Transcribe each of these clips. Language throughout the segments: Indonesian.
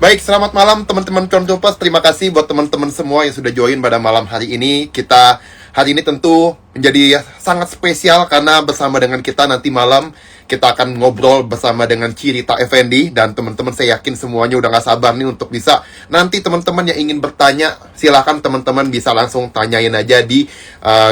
Baik, selamat malam teman-teman Contopas. Terima kasih buat teman-teman semua yang sudah join pada malam hari ini. Kita hari ini tentu menjadi sangat spesial karena bersama dengan kita nanti malam kita akan ngobrol bersama dengan Cirita Effendi. Dan teman-teman saya yakin semuanya udah gak sabar nih untuk bisa. Nanti teman-teman yang ingin bertanya, silahkan teman-teman bisa langsung tanyain aja di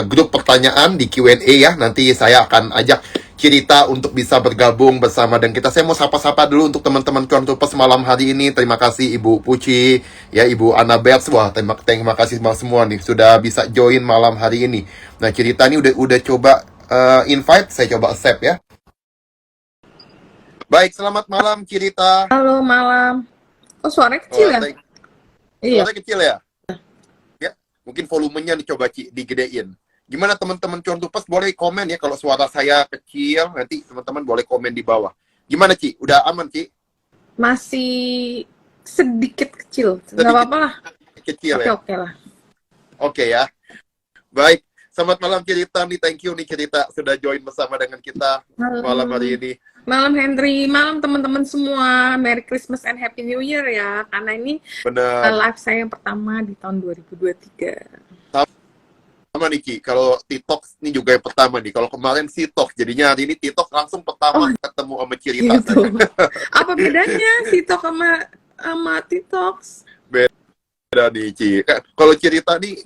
grup pertanyaan di Q&A ya. Nanti saya akan ajak Cirita untuk bisa bergabung bersama dan kita. Saya mau sapa-sapa dulu untuk teman-teman Contopas malam hari ini. Terima kasih Ibu Puci, ya Ibu Annabeth. Wah, terima kasih semua nih sudah bisa join malam hari ini. Nah, Cirita ini udah coba invite, saya coba accept ya. Baik, selamat malam Cirita. Halo malam. Oh, suaranya kecil ya? Iya. Suaranya kecil ya? Ya, mungkin volumenya dicoba digedein. Gimana teman-teman Contopas, boleh komen ya kalau suara saya kecil, nanti teman-teman boleh komen di bawah. Gimana Ci? Udah aman Ci? Masih sedikit kecil. Nggak apa-apa lah. Kecil Oke, ya? oke lah. Oke ya. Baik, selamat malam Cirita nih, thank you nih Cirita sudah join bersama dengan kita Halo. malam hari ini. Malam Henry, malam teman-teman semua. Merry Christmas and Happy New Year ya. Karena ini Benar. live saya yang pertama di tahun 2023. Sama nih Ci, kalau TikTok ini juga yang pertama nih. Kalau kemarin TikTok, jadinya hari ini TikTok langsung pertama ketemu sama Cirita. Gitu. Apa bedanya TikTok sama TikTok? Beda nih Ci. Kalau Cirita nih,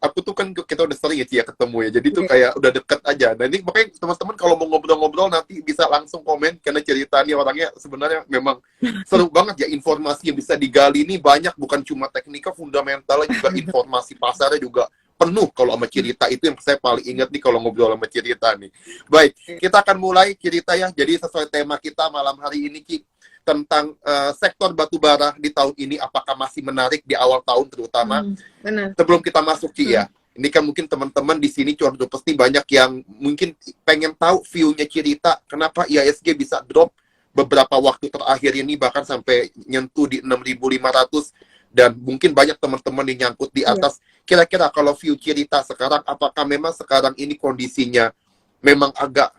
aku tuh kan kita udah sering ya Ci ya ketemu ya. Jadi tuh kayak udah deket aja. Nah ini makanya teman-teman kalau mau ngobrol-ngobrol nanti bisa langsung komen. Karena Cirita nih orangnya sebenarnya memang seru banget ya. Informasi yang bisa digali ini banyak. Bukan cuma teknikal, fundamentalnya juga informasi pasarnya juga penuh kalau sama Cirita. Itu yang saya paling ingat nih kalau ngobrol sama Cirita nih. Baik, kita akan mulai Cirita ya. Jadi sesuai tema kita malam hari ini Ci, tentang sektor batubara di tahun ini, apakah masih menarik di awal tahun terutama. Benar. Sebelum kita masuk Ci ya, ini kan mungkin teman-teman di sini contoh pasti banyak yang mungkin pengen tahu view-nya Cirita, kenapa IHSG bisa drop beberapa waktu terakhir ini bahkan sampai nyentuh di 6.500 dan mungkin banyak teman-teman yang nyangkut di atas. Kira-kira kalau view Cirita sekarang, apakah memang sekarang ini kondisinya memang agak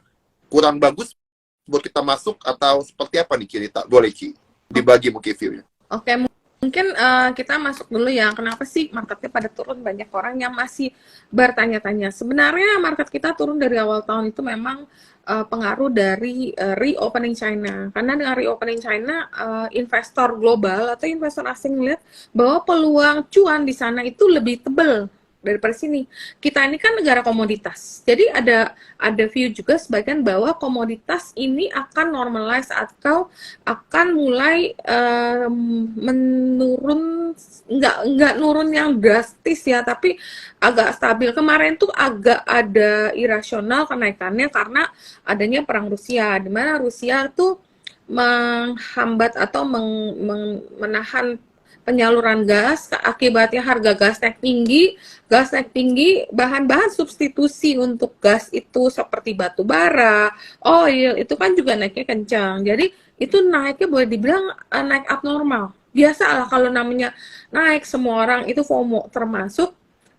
kurang bagus buat kita masuk atau seperti apa nih Cirita? Boleh Ci, dibagi mungkin view-nya. Oke, mungkin kita masuk dulu ya. Kenapa sih marketnya pada turun? Banyak orang yang masih bertanya-tanya. Sebenarnya market kita turun dari awal tahun itu memang pengaruh dari reopening China. Karena dengan reopening China, investor global atau investor asing melihat bahwa peluang cuan di sana itu lebih tebal daripada sini. Kita ini kan negara komoditas. Jadi ada view juga sebagian bahwa komoditas ini akan normalize atau akan mulai menurun, nggak nurun yang drastis ya, tapi agak stabil. Kemarin tuh agak ada irasional kenaikannya karena adanya perang Rusia, di mana Rusia tuh menghambat atau menahan penyaluran gas, akibatnya harga gas naik tinggi, bahan-bahan substitusi untuk gas itu seperti batu bara, oil, itu kan juga naiknya kencang. Jadi itu naiknya boleh dibilang naik abnormal. Biasalah kalau namanya naik, semua orang itu FOMO, termasuk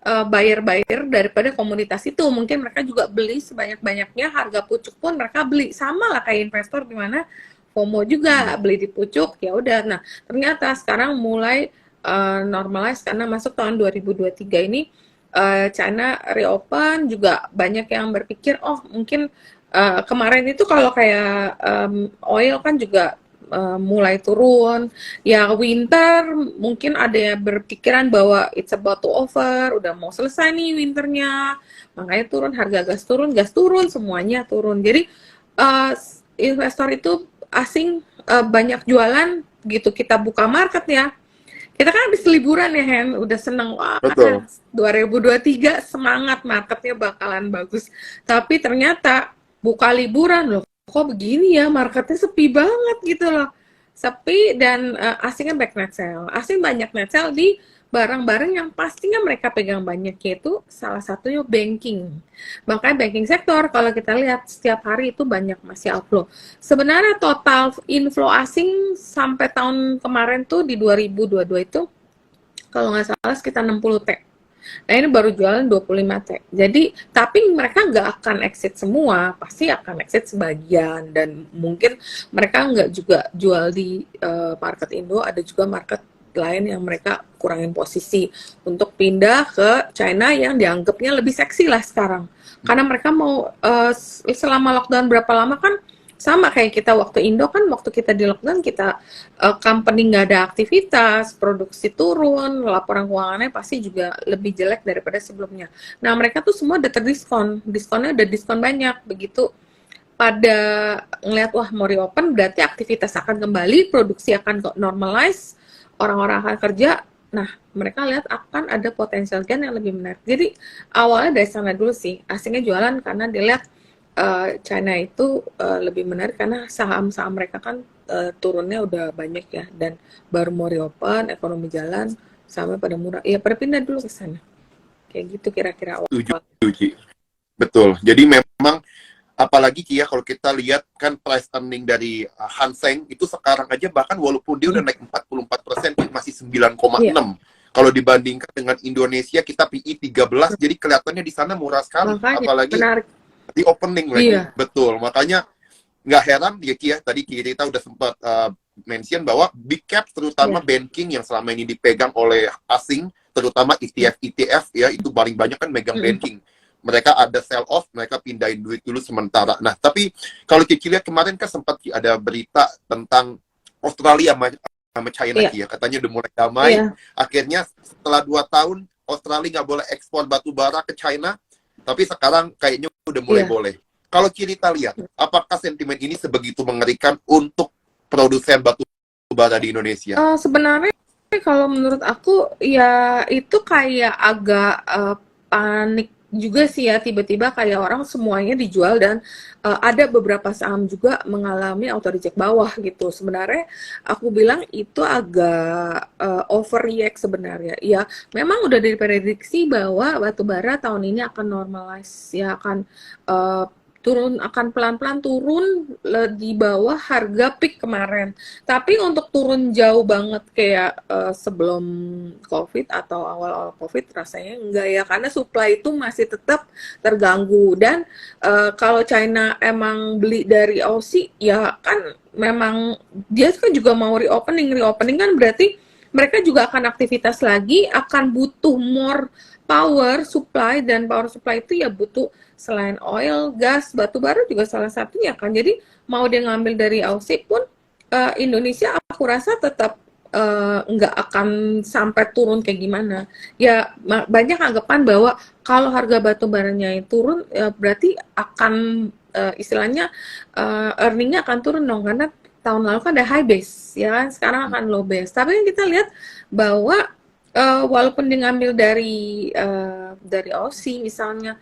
buyer-buyer daripada komoditas itu. Mungkin mereka juga beli sebanyak-banyaknya, harga pucuk pun mereka beli. Sama lah kayak investor di mana FOMO juga, beli di pucuk, ya udah. Nah, ternyata sekarang mulai normalize karena masuk tahun 2023 ini China reopen, juga banyak yang berpikir, oh mungkin kemarin itu kalau kayak oil kan juga mulai turun, ya winter mungkin ada yang berpikiran bahwa it's about to over, udah mau selesai nih winternya, makanya turun, harga gas turun, semuanya turun. Jadi investor itu asing banyak jualan gitu. Kita buka market ya, kita kan habis liburan ya Hen, udah seneng, wah Betul. 2023 semangat marketnya bakalan bagus, tapi ternyata buka liburan loh kok begini ya, marketnya sepi banget gitu loh, sepi. Dan asing kan back net sale, asing banyak net sale di barang-barang yang pastinya mereka pegang banyak, yaitu salah satunya banking. Makanya banking sektor kalau kita lihat setiap hari itu banyak masih outflow. Sebenarnya total inflow asing sampai tahun kemarin tuh di 2022 itu kalau nggak salah sekitar 60 T. Nah ini baru jualan 25T. Jadi tapi mereka nggak akan exit semua, pasti akan exit sebagian, dan mungkin mereka nggak juga jual di market Indo, ada juga market lain yang mereka kurangin posisi untuk pindah ke China yang dianggapnya lebih seksi lah sekarang. Karena mereka mau selama lockdown berapa lama kan sama kayak kita waktu Indo kan, waktu kita di lockdown kita company nggak ada aktivitas, produksi turun, laporan keuangannya pasti juga lebih jelek daripada sebelumnya. Nah mereka tuh semua udah terdiskon, diskonnya udah diskon banyak. Begitu pada ngeliat wah mau reopen berarti aktivitas akan kembali, produksi akan normalize, orang-orang akan kerja. Nah mereka lihat akan ada potensial gain yang lebih menarik. Jadi awalnya dari sana dulu sih, asingnya jualan karena dilihat China itu lebih menarik karena saham-saham mereka kan turunnya udah banyak ya, dan baru mau reopen, ekonomi jalan, sahamnya pada murah. Ya pada pindah dulu ke sana. Kayak gitu kira-kira awal. Setuju, Ci. Betul. Jadi memang apalagi Ki ya, kalau kita lihat kan price earning dari Hang Seng itu sekarang aja bahkan walaupun dia udah naik 44% masih 9,6. Iya. Kalau dibandingkan dengan Indonesia kita PI 13, jadi kelihatannya di sana murah sekali. Makanya Apalagi menarik. di opening lagi. Iya. Betul. Makanya nggak heran ya Ki ya, tadi kita udah sempat mention bahwa big cap terutama Iya. banking yang selama ini dipegang oleh asing, terutama ETF ya, itu paling banyak kan megang banking. Mereka ada sell off, mereka pindahin duit dulu sementara. Nah, tapi kalau Cici lihat kemarin kan sempat ada berita tentang Australia sama China Iya. Ki ya, katanya udah mulai damai. Iya. Akhirnya setelah 2 tahun Australia nggak boleh ekspor batu bara ke China, tapi sekarang kayaknya udah mulai Iya. boleh. Kalau kita lihat, apakah sentimen ini sebegitu mengerikan untuk produsen batu bara di Indonesia? Sebenarnya kalau menurut aku ya itu kayak agak panik juga sih ya, tiba-tiba kayak orang semuanya dijual, dan ada beberapa saham juga mengalami auto reject bawah gitu. Sebenarnya aku bilang itu agak overreact sebenarnya. Ya memang udah diprediksi bahwa batubara tahun ini akan normalize, ya akan turun, akan pelan-pelan turun di bawah harga peak kemarin. Tapi untuk turun jauh banget kayak sebelum COVID atau awal-awal COVID rasanya enggak ya, karena supply itu masih tetap terganggu. Dan kalau China emang beli dari Aussie, ya kan memang dia kan juga mau reopening kan berarti mereka juga akan aktivitas lagi, akan butuh more power supply, dan power supply itu ya butuh selain oil, gas, batu bara juga salah satunya kan. Jadi mau dia ngambil dari Aussie pun Indonesia aku rasa tetap nggak akan sampai turun kayak gimana. Ya banyak anggapan bahwa kalau harga batu baranya turun ya berarti akan istilahnya earningnya akan turun dong, karena tahun lalu kan ada high base ya kan, sekarang akan low base. Tapi kita lihat bahwa walaupun dia ngambil dari Aussie misalnya,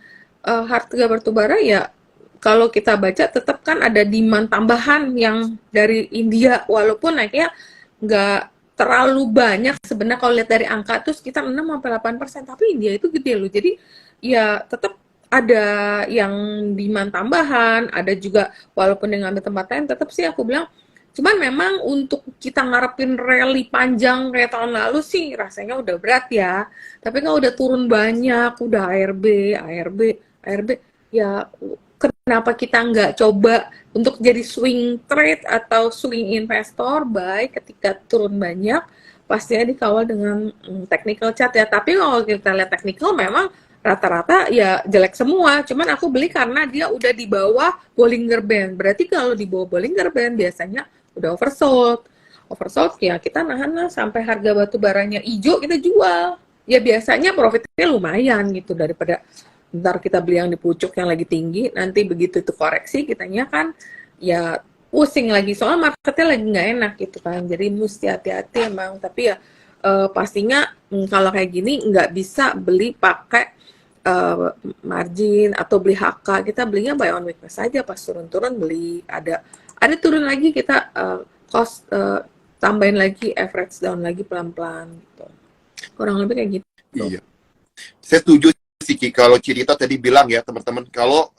harga batubara ya kalau kita baca tetap kan ada demand tambahan yang dari India, walaupun naiknya nggak terlalu banyak sebenarnya kalau lihat dari angka tuh sekitar 6-8%, tapi India itu gede loh. Jadi ya tetap ada yang demand tambahan, ada juga walaupun dia ngambil tempat lain, tetap sih aku bilang. Cuman memang untuk kita ngarepin rally panjang kayak tahun lalu sih rasanya udah berat ya. Tapi kalau udah turun banyak, udah ARB, ya kenapa kita nggak coba untuk jadi swing trade atau swing investor, baik ketika turun banyak, pastinya dikawal dengan technical chart ya. Tapi kalau kita lihat technical memang rata-rata ya jelek semua. Cuman aku beli karena dia udah di bawah Bollinger Band. Berarti kalau di bawah Bollinger Band biasanya udah oversold ya kita nahan lah sampai harga batu baranya hijau kita jual. Ya biasanya profitnya lumayan gitu, daripada ntar kita beli yang di pucuk yang lagi tinggi, nanti begitu itu koreksi kitanya kan ya pusing lagi, soalnya marketnya lagi nggak enak gitu kan. Jadi mesti hati-hati emang, tapi ya pastinya kalau kayak gini nggak bisa beli pakai margin atau beli HK. Kita belinya buy on weakness saja, pas turun-turun beli, ada turun lagi kita cost tambahin lagi, average down lagi pelan-pelan gitu. Kurang lebih kayak gitu. Iya. Saya setuju sih Ki, kalau Cirita tadi bilang ya teman-teman, kalau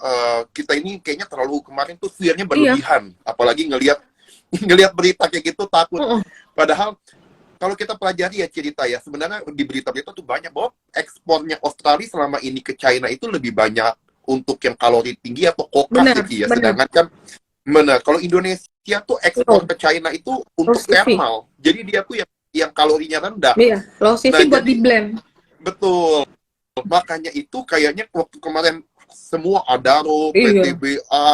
kita ini kayaknya terlalu kemarin tuh fear-nya berlebihan, apalagi ngelihat berita kayak gitu takut. Padahal kalau kita pelajari ya cerita ya, sebenarnya di berita-berita tuh banyak bahwa ekspornya Australia selama ini ke China itu lebih banyak untuk yang kalori tinggi atau kokas ya Benar, Ki ya. benar. Sedangkan kan benar, kalau Indonesia tuh ekspor Low, ke China itu low untuk CV. thermal. Jadi dia tuh yang kalorinya rendah. Iya, low CV Nah, buat di jadi blend. betul. Makanya itu kayaknya waktu kemarin semua Adaro, Iya. PTBA,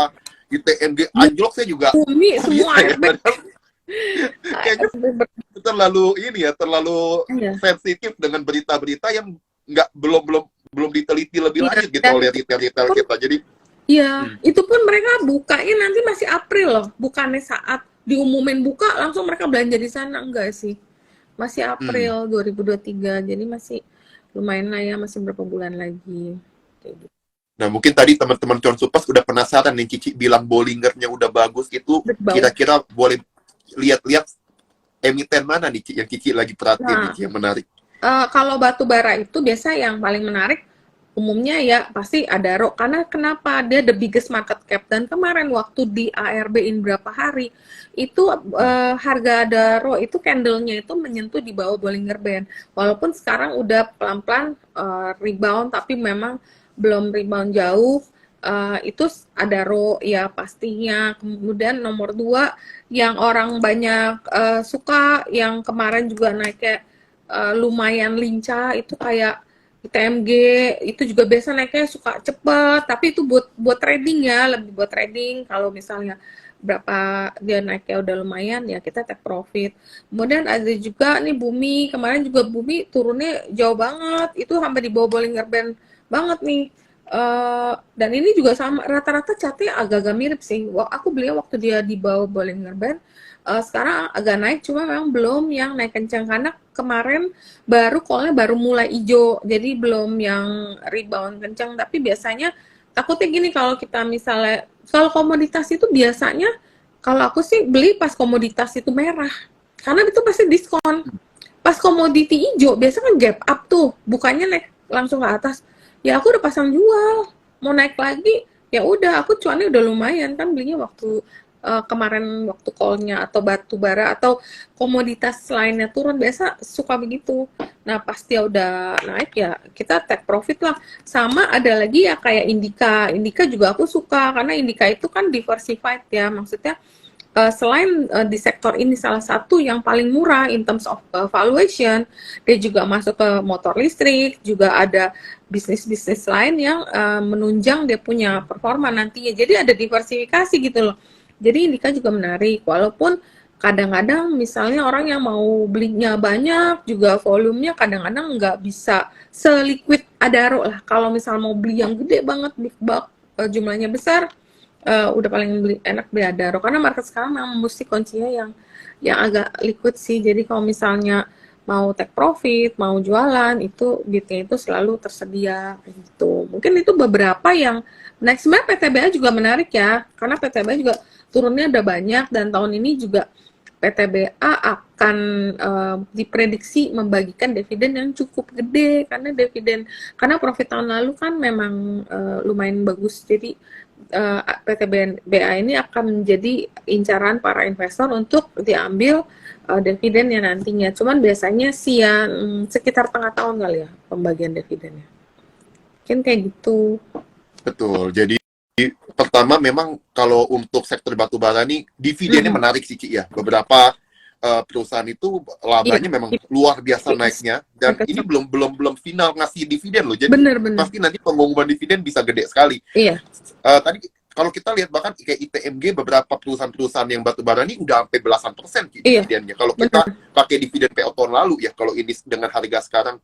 ITNG anjlok saya juga Bumi kok semua bisa ya? ASB. Padahal kayaknya terlalu ini ya, terlalu Iya. sensitif dengan berita-berita yang nggak belum diteliti lebih Iya, lanjut gitu dan oleh retail-retail pun kita. Jadi, iya, hmm, itu pun mereka bukanya nanti masih April loh, bukannya saat diumumin buka langsung mereka belanja di sana, enggak sih. Masih hmm. April 2023, jadi masih lumayan lah ya, masih berapa bulan lagi. Kayak gitu. Nah, mungkin tadi teman-teman Consupas udah penasaran nih, Cici bilang Bollingernya udah bagus, itu Di bawah. kira-kira boleh lihat-lihat emiten mana nih, Ci, yang Cici lagi perhatiin nih, Nah, Ci, yang menarik. kalau batu bara itu biasa yang paling menarik umumnya ya pasti Adaro karena kenapa dia the biggest market cap dan kemarin waktu di ARB-in berapa hari itu Hmm. harga Adaro itu candle-nya itu menyentuh di bawah Bollinger Band walaupun sekarang udah pelan-pelan rebound tapi memang belum rebound jauh. Itu Adaro ya pastinya kemudian nomor dua yang orang banyak suka yang kemarin juga naik kayak lumayan lincah itu kayak TMG itu juga biasa naiknya suka cepet tapi itu buat trading ya lebih buat trading kalau misalnya berapa dia naiknya udah lumayan ya kita take profit kemudian ada juga nih Bumi kemarin juga Bumi turunnya jauh banget itu sampai di bawah Bollinger Band banget nih. Dan ini juga sama rata-rata catnya agak-agak mirip sih aku beli waktu dia di bawah Bollinger Band. Sekarang agak naik cuma memang belum yang naik kencang karena kemarin baru call-nya baru mulai hijau jadi belum yang rebound kencang tapi biasanya takutnya gini kalau kita misalnya kalau komoditas itu biasanya kalau aku sih beli pas komoditas itu merah karena itu pasti diskon pas komoditi hijau biasa kan gap up tuh bukannya naik langsung ke atas ya aku udah pasang jual mau naik lagi ya udah aku cuannya udah lumayan kan belinya waktu kemarin waktu call-nya atau batu bara atau komoditas lainnya turun biasa suka begitu. Nah pas dia udah naik ya kita take profit lah. Sama ada lagi ya kayak Indika. Indika juga aku suka karena Indika itu kan diversified ya maksudnya selain di sektor ini salah satu yang paling murah in terms of valuation, dia juga masuk ke motor listrik, juga ada bisnis-bisnis lain yang menunjang dia punya performa nantinya. Jadi ada diversifikasi gitu loh. Jadi Indika juga menarik, walaupun kadang-kadang misalnya orang yang mau belinya banyak, juga volumenya kadang-kadang nggak bisa seliquid Adaro lah. Kalau misal mau beli yang gede banget, big bulk, jumlahnya besar, udah paling enak beli Adaro. Karena market sekarang memang mesti kuncinya yang agak liquid sih. Jadi kalau misalnya mau take profit, mau jualan, itu duitnya itu selalu tersedia gitu. Mungkin itu beberapa yang next sebenarnya PTBA juga menarik ya, karena PTBA juga turunnya udah banyak dan tahun ini juga PTBA akan diprediksi membagikan dividen yang cukup gede karena profit tahun lalu kan memang lumayan bagus jadi PTBA ini akan menjadi incaran para investor untuk diambil dividennya nantinya. Cuman biasanya sih ya sekitar tengah tahun kali ya pembagian dividennya. Mungkin kayak gitu. Betul. Jadi pertama memang kalau untuk sektor batu bara nih dividennya Mm-mm. menarik sih, Ci, ya. Beberapa perusahaan itu Iya, labanya memang luar biasa naiknya dan mereka ini cek. belum final ngasih dividen loh. Jadi Bener-bener. pasti nanti pengumuman dividen bisa gede sekali. Iya, Tadi kalau kita lihat bahkan kayak ITMG beberapa perusahaan-perusahaan yang batu bara ini udah sampai belasan persen Ci, iya, dividennya. Kalau kita bener. pakai dividen PO tahun lalu ya, kalau ini dengan harga sekarang.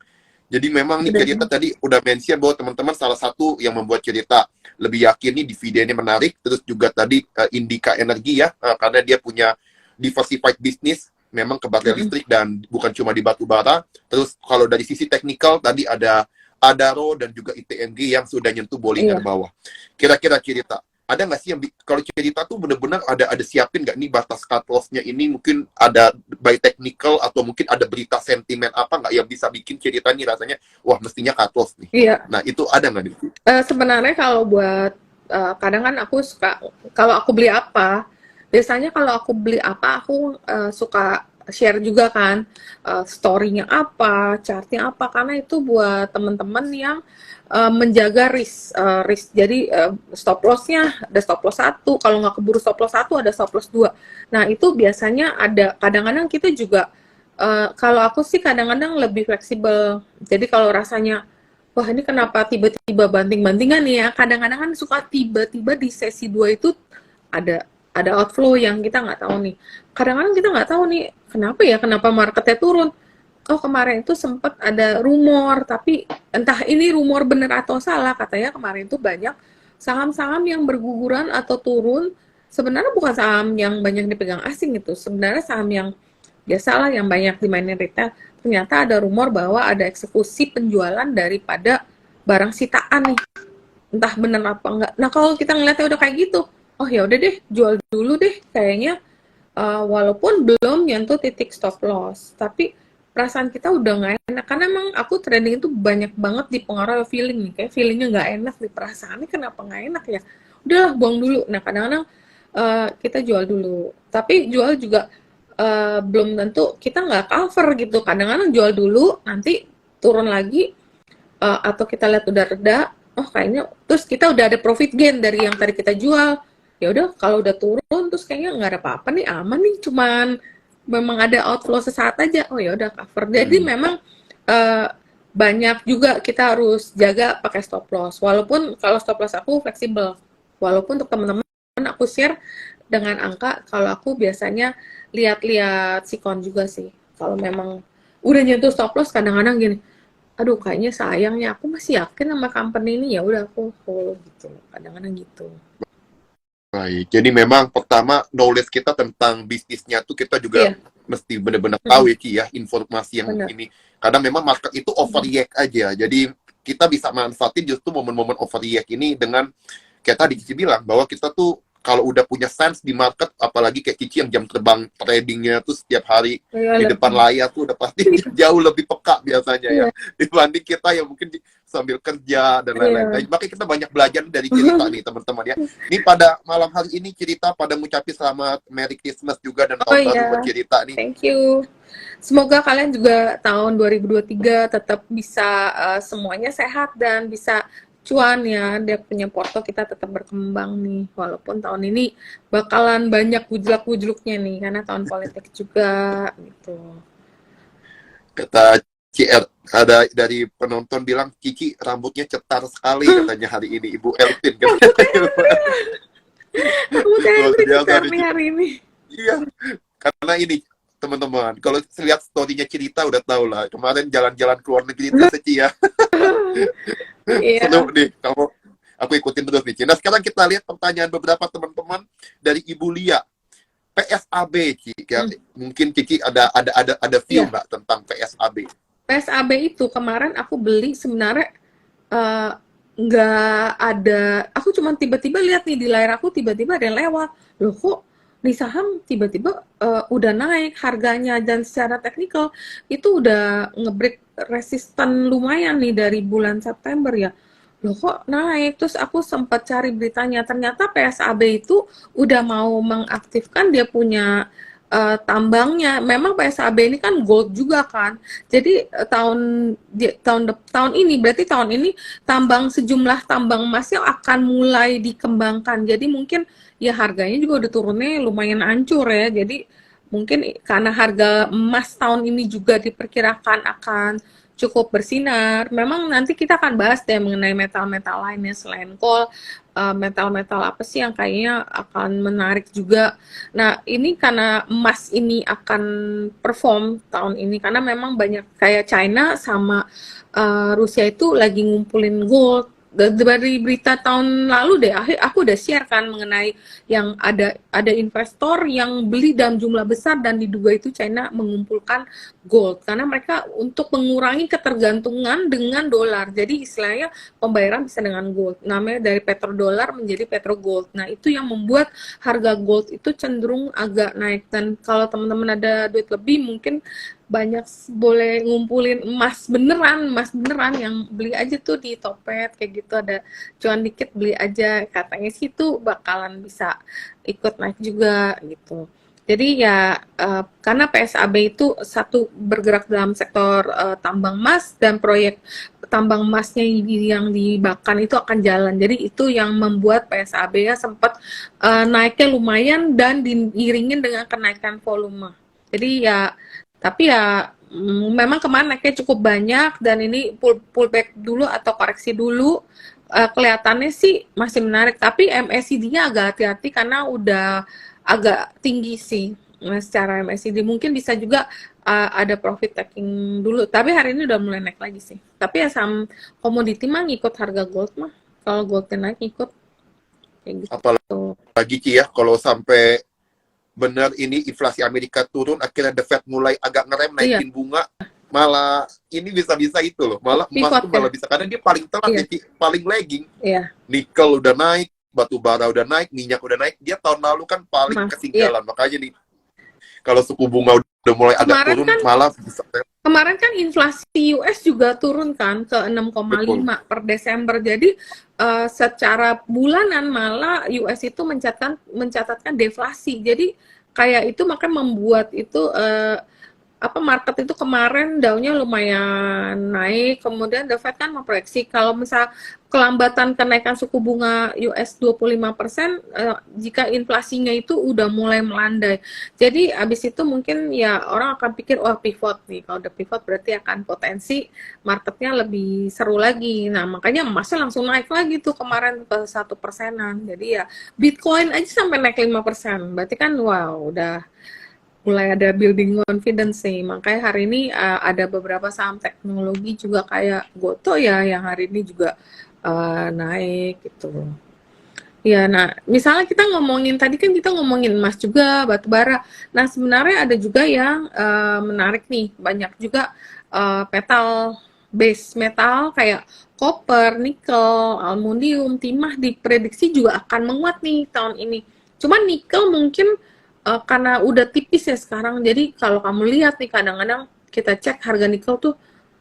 Jadi memang nih Udah cerita tadi udah mention bahwa teman-teman salah satu yang membuat cerita lebih yakin nih dividennya menarik. Terus juga tadi Indika Energi ya, karena dia punya diversified business memang ke baterai mm-mm. listrik dan bukan cuma di batu bara. Terus kalau dari sisi teknikal tadi ada Adaro dan juga ITNG yang sudah nyentuh Bollinger Iya. bawah. Kira-kira cerita ada nggak sih yang kalau cerita tuh benar-benar ada siapin nggak nih batas cut loss-nya ini mungkin ada by technical atau mungkin ada berita sentimen apa nggak yang bisa bikin cerita nih rasanya wah mestinya cut loss nih. Iya. Nah itu ada nggak nih? Sebenarnya kalau buat kadang kan aku suka kalau aku beli apa, biasanya kalau aku beli apa aku suka share juga kan story-nya apa, chart-nya apa, karena itu buat teman-teman yang menjaga risk. Jadi stop loss-nya ada stop loss 1, kalau nggak keburu stop loss 1 ada stop loss 2. Nah, itu biasanya ada, kadang-kadang kita juga kalau aku sih kadang-kadang lebih fleksibel. Jadi kalau rasanya wah ini kenapa tiba-tiba banting-bantingan nih ya, kadang-kadang kan suka tiba-tiba di sesi 2 itu ada outflow yang kita nggak tahu nih. Kadang-kadang kita nggak tahu nih kenapa marketnya turun. Oh kemarin itu sempat ada rumor, tapi entah ini rumor benar atau salah, katanya kemarin itu banyak saham-saham yang berguguran atau turun. Sebenarnya bukan saham yang banyak dipegang asing itu, sebenarnya saham yang biasalah yang banyak dimainin retail. Ternyata ada rumor bahwa ada eksekusi penjualan daripada barang sitaan nih, entah benar apa enggak. Nah kalau kita ngeliatnya udah kayak gitu, oh ya udah deh jual dulu deh kayaknya. Walaupun belum nyentuh titik stop loss, tapi perasaan kita udah nggak enak karena emang aku trading itu banyak banget dipengaruhi feeling nih, kayak feelingnya nggak enak nih, perasaannya kenapa nggak enak ya, udahlah buang dulu. Nah kadang-kadang kita jual dulu, tapi jual juga belum tentu kita nggak cover gitu. Kadang-kadang jual dulu, nanti turun lagi, atau kita lihat udah reda, oh kayaknya, terus kita udah ada profit gain dari yang tadi kita jual. Ya udah kalau udah turun terus kayaknya nggak ada apa-apa nih, aman nih, cuman memang ada outflow sesaat aja. Oh ya udah cover. Jadi memang banyak juga kita harus jaga pakai stop loss. Walaupun kalau stop loss aku fleksibel. Walaupun untuk teman-teman aku share dengan angka, kalau aku biasanya lihat-lihat sikon juga sih. Kalau memang udah nyentuh stop loss, kadang-kadang gini, aduh kayaknya sayangnya aku masih yakin sama company ini, ya udah aku hold gitu. Kadang-kadang gitu. Baik, jadi memang pertama knowledge kita tentang bisnisnya tuh kita juga mesti benar-benar tahu ya Ki ya, informasi yang ini. Karena memang market itu overreact aja. Jadi kita bisa manfaatin justru momen-momen overreact ini dengan kayak tadi Cici bilang bahwa kita tuh kalau udah punya sense di market, apalagi kayak Cici yang jam terbang tradingnya tuh setiap hari di depan layar tuh udah pasti jauh lebih peka biasanya ya dibanding kita yang mungkin sambil kerja dan lain-lain. Makanya kita banyak belajar dari cerita nih teman-teman ya. Ini pada malam hari ini cerita pada ngucapin selamat Merry Christmas juga dan tahun baru buat cerita nih. Thank you. Semoga kalian juga tahun 2023 tetap bisa semuanya sehat dan bisa cuan ya. Dia punya porto kita tetap berkembang nih. Walaupun tahun ini bakalan banyak gujlak-gujluknya nih karena tahun politik juga gitu. Kata CR, ada dari penonton bilang Kiki rambutnya cetar sekali katanya hari ini, Ibu Elvin. Rambutnya cetar nih hari ini. Iya, karena ini teman-teman, kalau lihat story-nya cerita udah tahu lah. Kemarin jalan-jalan ke luar negeri itu Ci ya. Seru nih, aku ikutin terus nih Ci. Nah sekarang kita lihat pertanyaan beberapa teman-teman dari Ibu Lia. PSAB, Ci. Mungkin Kiki ada feel nggak tentang PSAB? PSAB itu kemarin aku beli sebenarnya nggak ada, aku cuma tiba-tiba lihat nih di layar aku tiba-tiba ada yang lewat, loh kok di saham tiba-tiba udah naik harganya dan secara teknikal itu udah nge-break resisten lumayan nih dari bulan September ya. Loh kok naik? Terus aku sempat cari beritanya, ternyata PSAB itu udah mau mengaktifkan dia punya tambangnya. Memang PSAB ini kan gold juga kan. Jadi tahun ini berarti tahun ini sejumlah tambang emasnya akan mulai dikembangkan. Jadi mungkin ya harganya juga udah turunnya lumayan hancur ya. Jadi mungkin karena harga emas tahun ini juga diperkirakan akan cukup bersinar. Memang nanti kita akan bahas deh mengenai metal-metal lainnya selain coal, metal-metal apa sih yang kayaknya akan menarik juga. Nah, ini karena emas ini akan perform tahun ini, karena memang banyak kayak China sama Rusia itu lagi ngumpulin gold. Dari berita tahun lalu deh, aku udah share kan mengenai yang ada investor yang beli dalam jumlah besar dan diduga itu China mengumpulkan gold karena mereka untuk mengurangi ketergantungan dengan dolar. Jadi istilahnya pembayaran bisa dengan gold. Namanya dari petrodolar menjadi petrogold. Nah, itu yang membuat harga gold itu cenderung agak naik. Dan kalau teman-teman ada duit lebih mungkin banyak boleh ngumpulin emas beneran yang beli aja tuh di Topet kayak gitu, ada cuan dikit beli aja, katanya sih tuh bakalan bisa ikut naik juga gitu. Jadi ya karena PSAB itu satu bergerak dalam sektor tambang emas dan proyek tambang emasnya yang dibakar itu akan jalan. Jadi itu yang membuat PSAB ya sempat naiknya lumayan dan diiringin dengan kenaikan volume. Jadi ya tapi ya memang kemarin naiknya cukup banyak dan ini pullback dulu atau koreksi dulu. Kelihatannya sih masih menarik, tapi MACD-nya agak hati-hati karena udah agak tinggi sih. Nah, secara MACD mungkin bisa juga ada profit taking dulu, tapi hari ini udah mulai naik lagi sih. Tapi ya saham komoditi mah ngikut harga gold mah. Kalau goldnya naik ngikut kayak gitu. Apalagi Ki ya, kalau sampai benar ini inflasi Amerika turun, akhirnya The Fed mulai agak ngerem Iya, naikin bunga, malah ini bisa-bisa itu loh, malah emas pivot tuh ya. malah bisa, karena dia paling telat Iya, ya, Ki, paling lagging. iya, Nikel udah naik, batu bara udah naik, minyak udah naik, dia tahun lalu kan paling emas. Iya. ketinggalan. Makanya nih, kalau suku bunga udah mulai agak Kemarin turun, kan malah bisa Kemarin kan inflasi US juga turun kan ke betul. 6,5 per Desember. Jadi secara bulanan malah US itu mencatatkan deflasi. Jadi kayak itu makanya membuat itu market itu kemarin daunnya lumayan naik, kemudian The Fed kan memproyeksi kalau misal kelambatan kenaikan suku bunga US 25% jika inflasinya itu udah mulai melandai. Jadi abis itu mungkin ya orang akan pikir wah pivot nih. Kalau udah pivot berarti akan potensi marketnya lebih seru lagi. Nah makanya emasnya langsung naik lagi tuh kemarin ke 1%-an. Jadi ya Bitcoin aja sampai naik 5%. Berarti kan wow udah mulai ada building confidence sih. Makanya hari ini ada beberapa saham teknologi juga kayak Goto ya yang hari ini juga naik gitu. Ya, nah misalnya kita ngomongin tadi kan kita ngomongin emas juga, batu bara. Nah sebenarnya ada juga yang menarik nih, banyak juga metal base metal kayak copper, nikel, aluminium, timah diprediksi juga akan menguat nih tahun ini. Cuman nikel mungkin karena udah tipis ya sekarang, jadi kalau kamu lihat nih kadang-kadang kita cek harga nikel tuh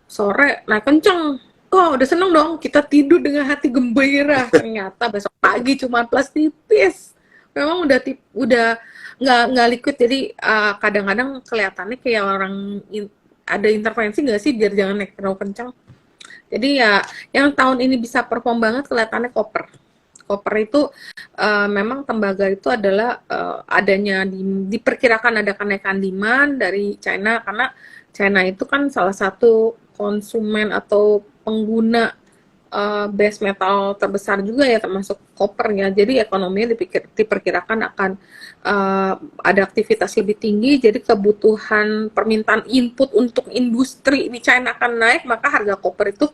sore naik kenceng. Oh, udah seneng dong. Kita tidur dengan hati gembira. Ternyata besok pagi cuma plus tipis. Memang udah nggak liquid. Jadi kadang-kadang kelihatannya kayak orang ada intervensi nggak sih biar jangan naik terlalu kencang. Jadi ya yang tahun ini bisa perform banget kelihatannya koper. Koper itu memang tembaga itu adalah adanya diperkirakan ada kenaikan demand dari China karena China itu kan salah satu konsumen atau pengguna base metal terbesar juga ya termasuk koper ya. Jadi ekonominya diperkirakan akan ada aktivitas lebih tinggi. Jadi kebutuhan permintaan input untuk industri di China akan naik, maka harga koper itu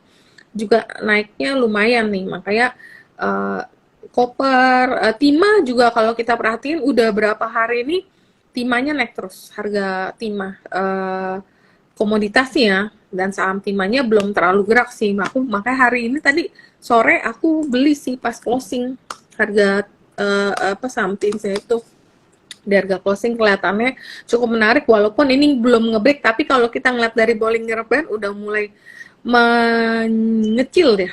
juga naiknya lumayan nih. Makanya uh, koper, timah juga kalau kita perhatiin udah berapa hari ini timahnya naik terus harga timah komoditasnya dan saham timahnya belum terlalu gerak sih. Makanya hari ini tadi sore aku beli sih pas closing harga saham timahnya itu di harga closing kelihatannya cukup menarik walaupun ini belum ngebreak tapi kalau kita ngeliat dari Bollinger Band udah mulai mengecil deh.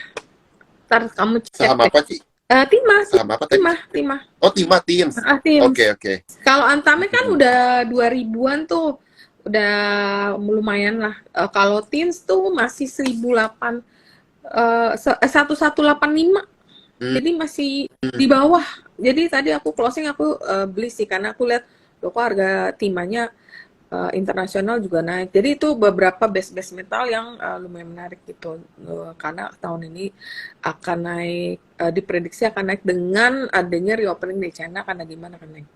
Ntar kamu cek Saham deh. apa sih? Timah, Saham apa tadi? timah. Oh, Timah Teams. Teams. Oke. Kalau Antame kan udah 2000-an tuh, udah lumayan lah. Kalau Teams tuh masih 1185. Hmm. Jadi masih di bawah. Jadi tadi aku closing aku beli sih karena aku lihat loh kok harga timahnya internasional juga naik. Jadi itu beberapa base metal yang lumayan menarik gitu. Karena tahun ini akan naik, diprediksi akan naik dengan adanya reopening di China karena gimana kan naik.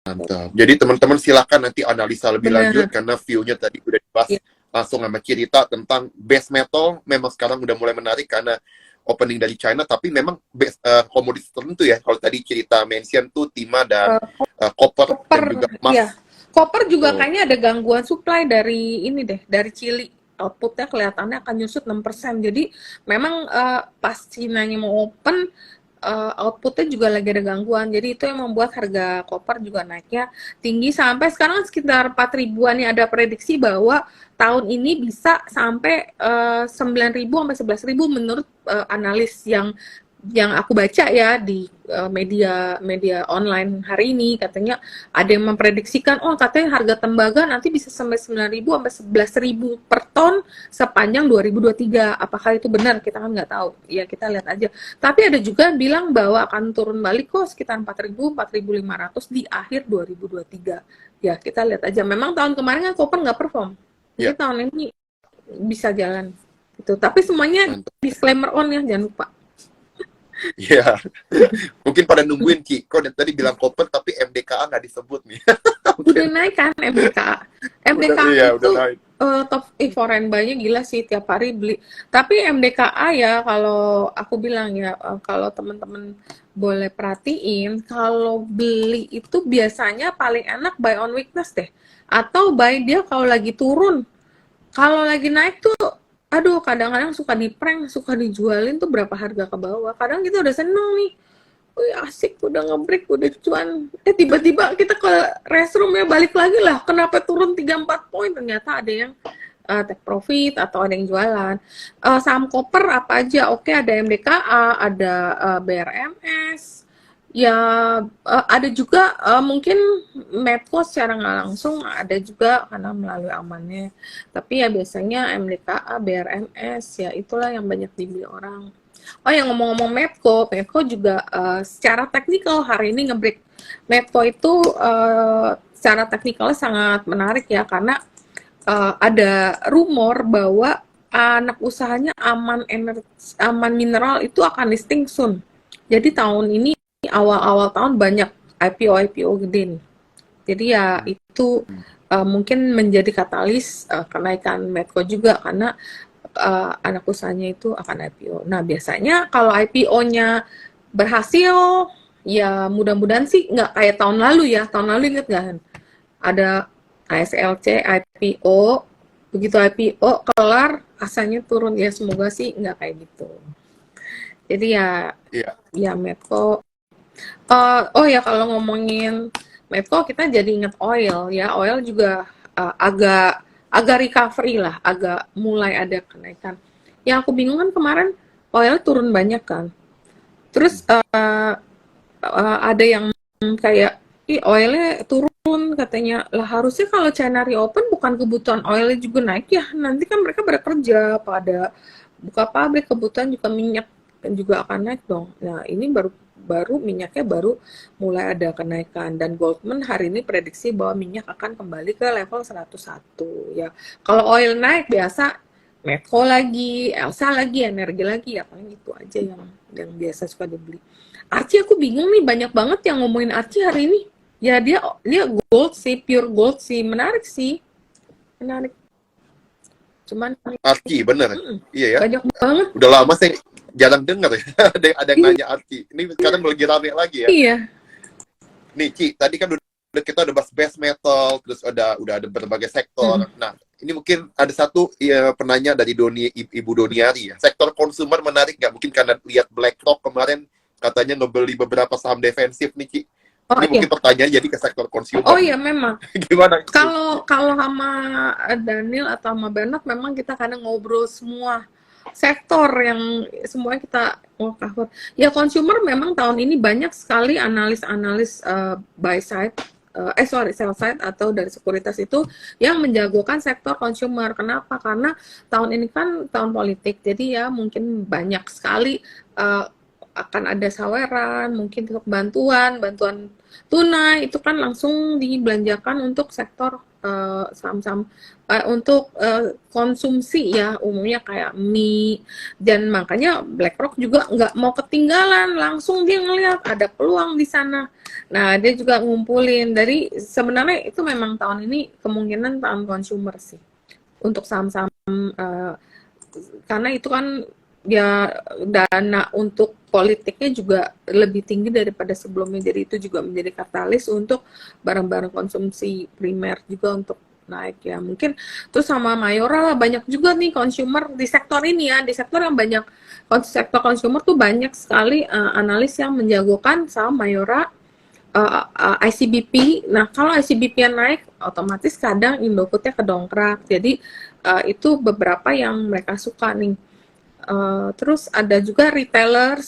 Mantap. Jadi teman-teman silakan nanti analisa lebih Benar. lanjut karena view-nya tadi udah dibahas Iya. langsung sama cerita tentang base metal memang sekarang udah mulai menarik karena opening dari China, tapi memang komoditas tertentu ya. Kalau tadi cerita mention tuh timah dan copper dan juga emas. Iya. Koper juga Oh. kayaknya ada gangguan supply dari ini deh, dari Chili. Outputnya kelihatannya akan nyusut 6%. Jadi memang pas Cina-nya mau open, outputnya juga lagi ada gangguan. Jadi itu yang membuat harga koper juga naiknya tinggi sampai sekarang sekitar 4 ribuan. Ada prediksi bahwa tahun ini bisa sampai 9.000 sampai 11.000 menurut analis yang yang aku baca ya di media media online hari ini, katanya ada yang memprediksikan, oh katanya harga tembaga nanti bisa sampai 9.000 sampai 11.000 per ton sepanjang 2023. Apakah itu benar? Kita kan nggak tahu. Ya kita lihat aja. Tapi ada juga yang bilang bahwa akan turun balik kok sekitar 4.000, 4.500 di akhir 2023. Ya kita lihat aja. Memang tahun kemarin kan Koper nggak perform. Jadi Ya, tahun ini bisa jalan. Itu. Tapi semuanya mantap. disclaimer on ya, jangan lupa. Iya, mungkin pada nungguin Ki. Kok dari tadi bilang koper tapi MDKA nggak disebut nih. Udah Mungkin naik kan MDKA. udah MDKA iya udah itu naik. top foreign buy-nya gila sih, tiap hari beli. Tapi MDKA ya kalau aku bilang ya, kalau teman-teman boleh perhatiin, kalau beli itu biasanya paling enak buy on weakness deh. Atau buy dia kalau lagi turun. Kalau lagi naik tuh, aduh kadang-kadang suka di-prank, suka dijualin tuh berapa harga ke bawah. Kadang kita udah seneng nih, wih asik udah ngebreak udah cuan, tiba-tiba kita ke restroom ya balik lagi lah, kenapa turun 3-4 poin, ternyata ada yang take profit atau ada yang jualan. Saham koper apa aja, oke, ada MDKA, ada BRMS ya, ada juga mungkin Medco secara nggak langsung ada juga karena melalui amannya, tapi ya biasanya MDKA, BRMS ya itulah yang banyak dibeli orang. Oh yang ngomong-ngomong Medco, Medco juga secara teknikal hari ini ngebreak. Medco itu secara teknikal sangat menarik ya, karena ada rumor bahwa anak usahanya Aman Mineral itu akan listing soon. Jadi tahun ini awal-awal tahun banyak IPO gede nih. Jadi ya itu mungkin menjadi katalis kenaikan Medco juga, karena anak usahanya itu akan IPO. Nah biasanya kalau IPO-nya berhasil, ya mudah-mudahan sih nggak kayak tahun lalu ya. Tahun lalu inget nggak kan? Ada ASLC IPO, begitu IPO kelar asanya turun, ya semoga sih nggak kayak gitu. Jadi ya Iya, ya Medco. Oh ya kalau ngomongin Medco kita jadi inget oil ya. Oil juga agak agak recovery lah, agak mulai ada kenaikan. Yang aku bingung kan kemarin oil turun banyak kan. Terus ada yang kayak ih oilnya turun katanya. Lah harusnya kalau China reopen bukan kebutuhan oilnya juga naik ya. Nanti kan mereka bekerja pada buka pabrik, kebutuhan juga minyak kan juga akan naik dong. Nah, ini baru baru minyaknya baru mulai ada kenaikan, dan Goldman hari ini prediksi bahwa minyak akan kembali ke level 101 ya. Kalau oil naik biasa Medco lagi, Elsa lagi, energi lagi, ya paling itu aja yang biasa suka dibeli. Archie aku bingung nih, banyak banget yang ngomongin Archie hari ini. Ya dia gold sih, pure gold sih, menarik sih, menarik. Cuman Arki bener. Iya ya. banyak banget. Udah lama saya jarang dengar ya. ada yang nanya Arki. Ini sekarang lagi rame lagi ya. Iya. Nih Ci, tadi kan kita udah bahas base metal, terus udah ada berbagai sektor. Nah, ini mungkin ada satu ya, penanya dari Ibu Doniari ya. Sektor konsumer menarik nggak? Mungkin karena lihat BlackRock kemarin katanya ngebeli beberapa saham defensif nih Ci. Oh Ini iya. mungkin pertanyaan jadi ke sektor konsumer. Oh iya memang. Gimana? Kalau sama Daniel atau sama Bernard memang kita kadang ngobrol semua sektor yang semuanya kita mau cover. Ya consumer memang tahun ini banyak sekali analis-analis buy side, sell side atau dari sekuritas itu yang menjagokan sektor consumer. Kenapa? Karena tahun ini kan tahun politik, jadi ya mungkin banyak sekali akan ada saweran, mungkin bantuan tunai itu kan langsung dibelanjakan untuk sektor saham-saham untuk konsumsi ya, umumnya kayak mie, dan makanya BlackRock juga nggak mau ketinggalan, langsung dia ngelihat ada peluang di sana. Nah dia juga ngumpulin dari, sebenarnya itu memang tahun ini kemungkinan tahun consumer sih untuk saham-saham karena itu kan ya dana untuk politiknya juga lebih tinggi daripada sebelumnya, jadi itu juga menjadi katalis untuk barang-barang konsumsi primer juga untuk naik ya mungkin. Terus sama Mayora lah, banyak juga nih consumer di sektor ini ya, di sektor yang banyak sektor consumer tuh banyak sekali analis yang menjagokan saham Mayora, ICBP. Nah kalau ICBP yang naik otomatis kadang Indofoodnya kedongkrak, jadi itu beberapa yang mereka suka nih. Terus ada juga retail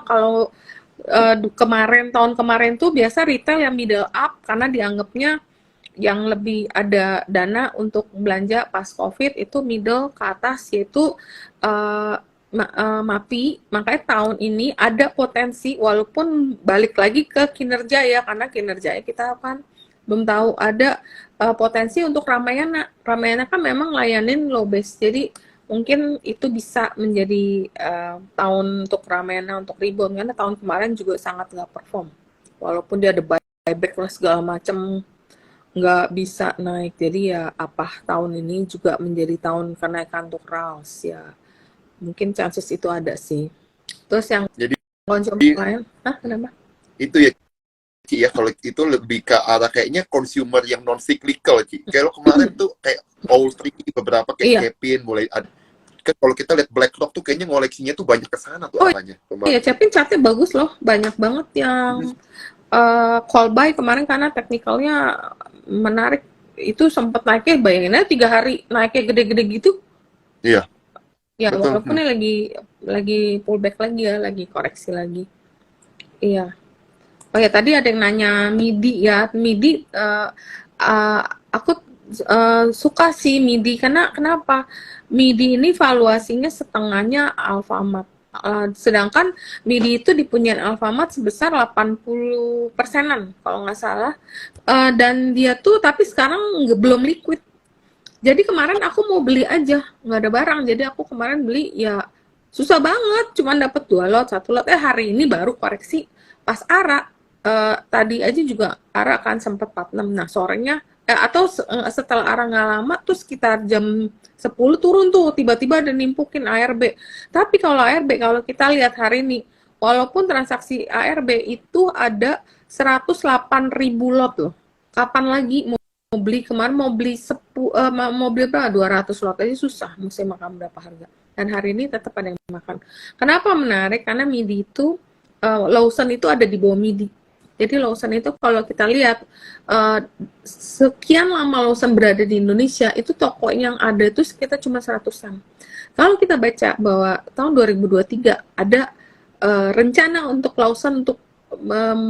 kalau tahun kemarin tuh biasa retail yang middle up karena dianggapnya yang lebih ada dana untuk belanja pas COVID itu middle ke atas yaitu MAPI. Makanya tahun ini ada potensi walaupun balik lagi ke kinerja ya karena kinerjanya kita kan belum tahu ada potensi untuk Ramayana. Ramayana kan memang layanin low base jadi mungkin itu bisa menjadi tahun untuk Ramayana untuk rebound karena tahun kemarin juga sangat nggak perform walaupun dia ada buyback lah segala macam nggak bisa naik jadi ya apa tahun ini juga menjadi tahun kenaikan untuk RALS ya mungkin chances itu ada sih terus yang Jadi konsumen lain kenapa itu ya Ci ya, kalau itu lebih ke arah kayaknya consumer yang non cyclical Ci. Kalau kemarin tuh kayak Poultry beberapa kayak iya Kevin mulai ada kan kalau kita lihat BlackRock tuh kayaknya ngoleksinya tuh banyak ke sana tuh arahnya iya kemarin. Cepin chartnya bagus loh banyak banget yang call buy kemarin karena teknikalnya menarik itu sempat naiknya bayangin aja 3 hari naiknya gede-gede gitu Iya, ya betul. walaupun ini lagi pullback lagi ya lagi koreksi lagi iya oh ya tadi ada yang nanya MIDI ya MIDI aku suka sih MIDI karena kenapa MIDI ini valuasinya setengahnya Alfamart sedangkan MIDI itu dipunyain Alfamart sebesar 80%-an kalau nggak salah dan dia tuh tapi sekarang belum liquid jadi kemarin aku mau beli aja nggak ada barang jadi aku kemarin beli ya susah banget cuman dapat 2 lot 1 lot hari ini baru koreksi pas ARA tadi aja juga ARA kan sempat 46 nah sorenya atau setelah ARA nggak lama tuh sekitar jam 10 turun tuh tiba-tiba ada nimpukin ARB tapi kalau ARB kalau kita lihat hari ini walaupun transaksi ARB itu ada 108.000 lot loh kapan lagi mau beli kemarin mau beli berapa 200 lot aja susah mesti makan berapa harga dan hari ini tetap ada yang makan kenapa menarik karena MIDI itu Lawson itu ada di bawah MIDI jadi Lawson itu kalau kita lihat sekian lama Lawson berada di Indonesia itu toko yang ada itu sekitar cuma 100-an kalau kita baca bahwa tahun 2023 ada rencana untuk Lawson untuk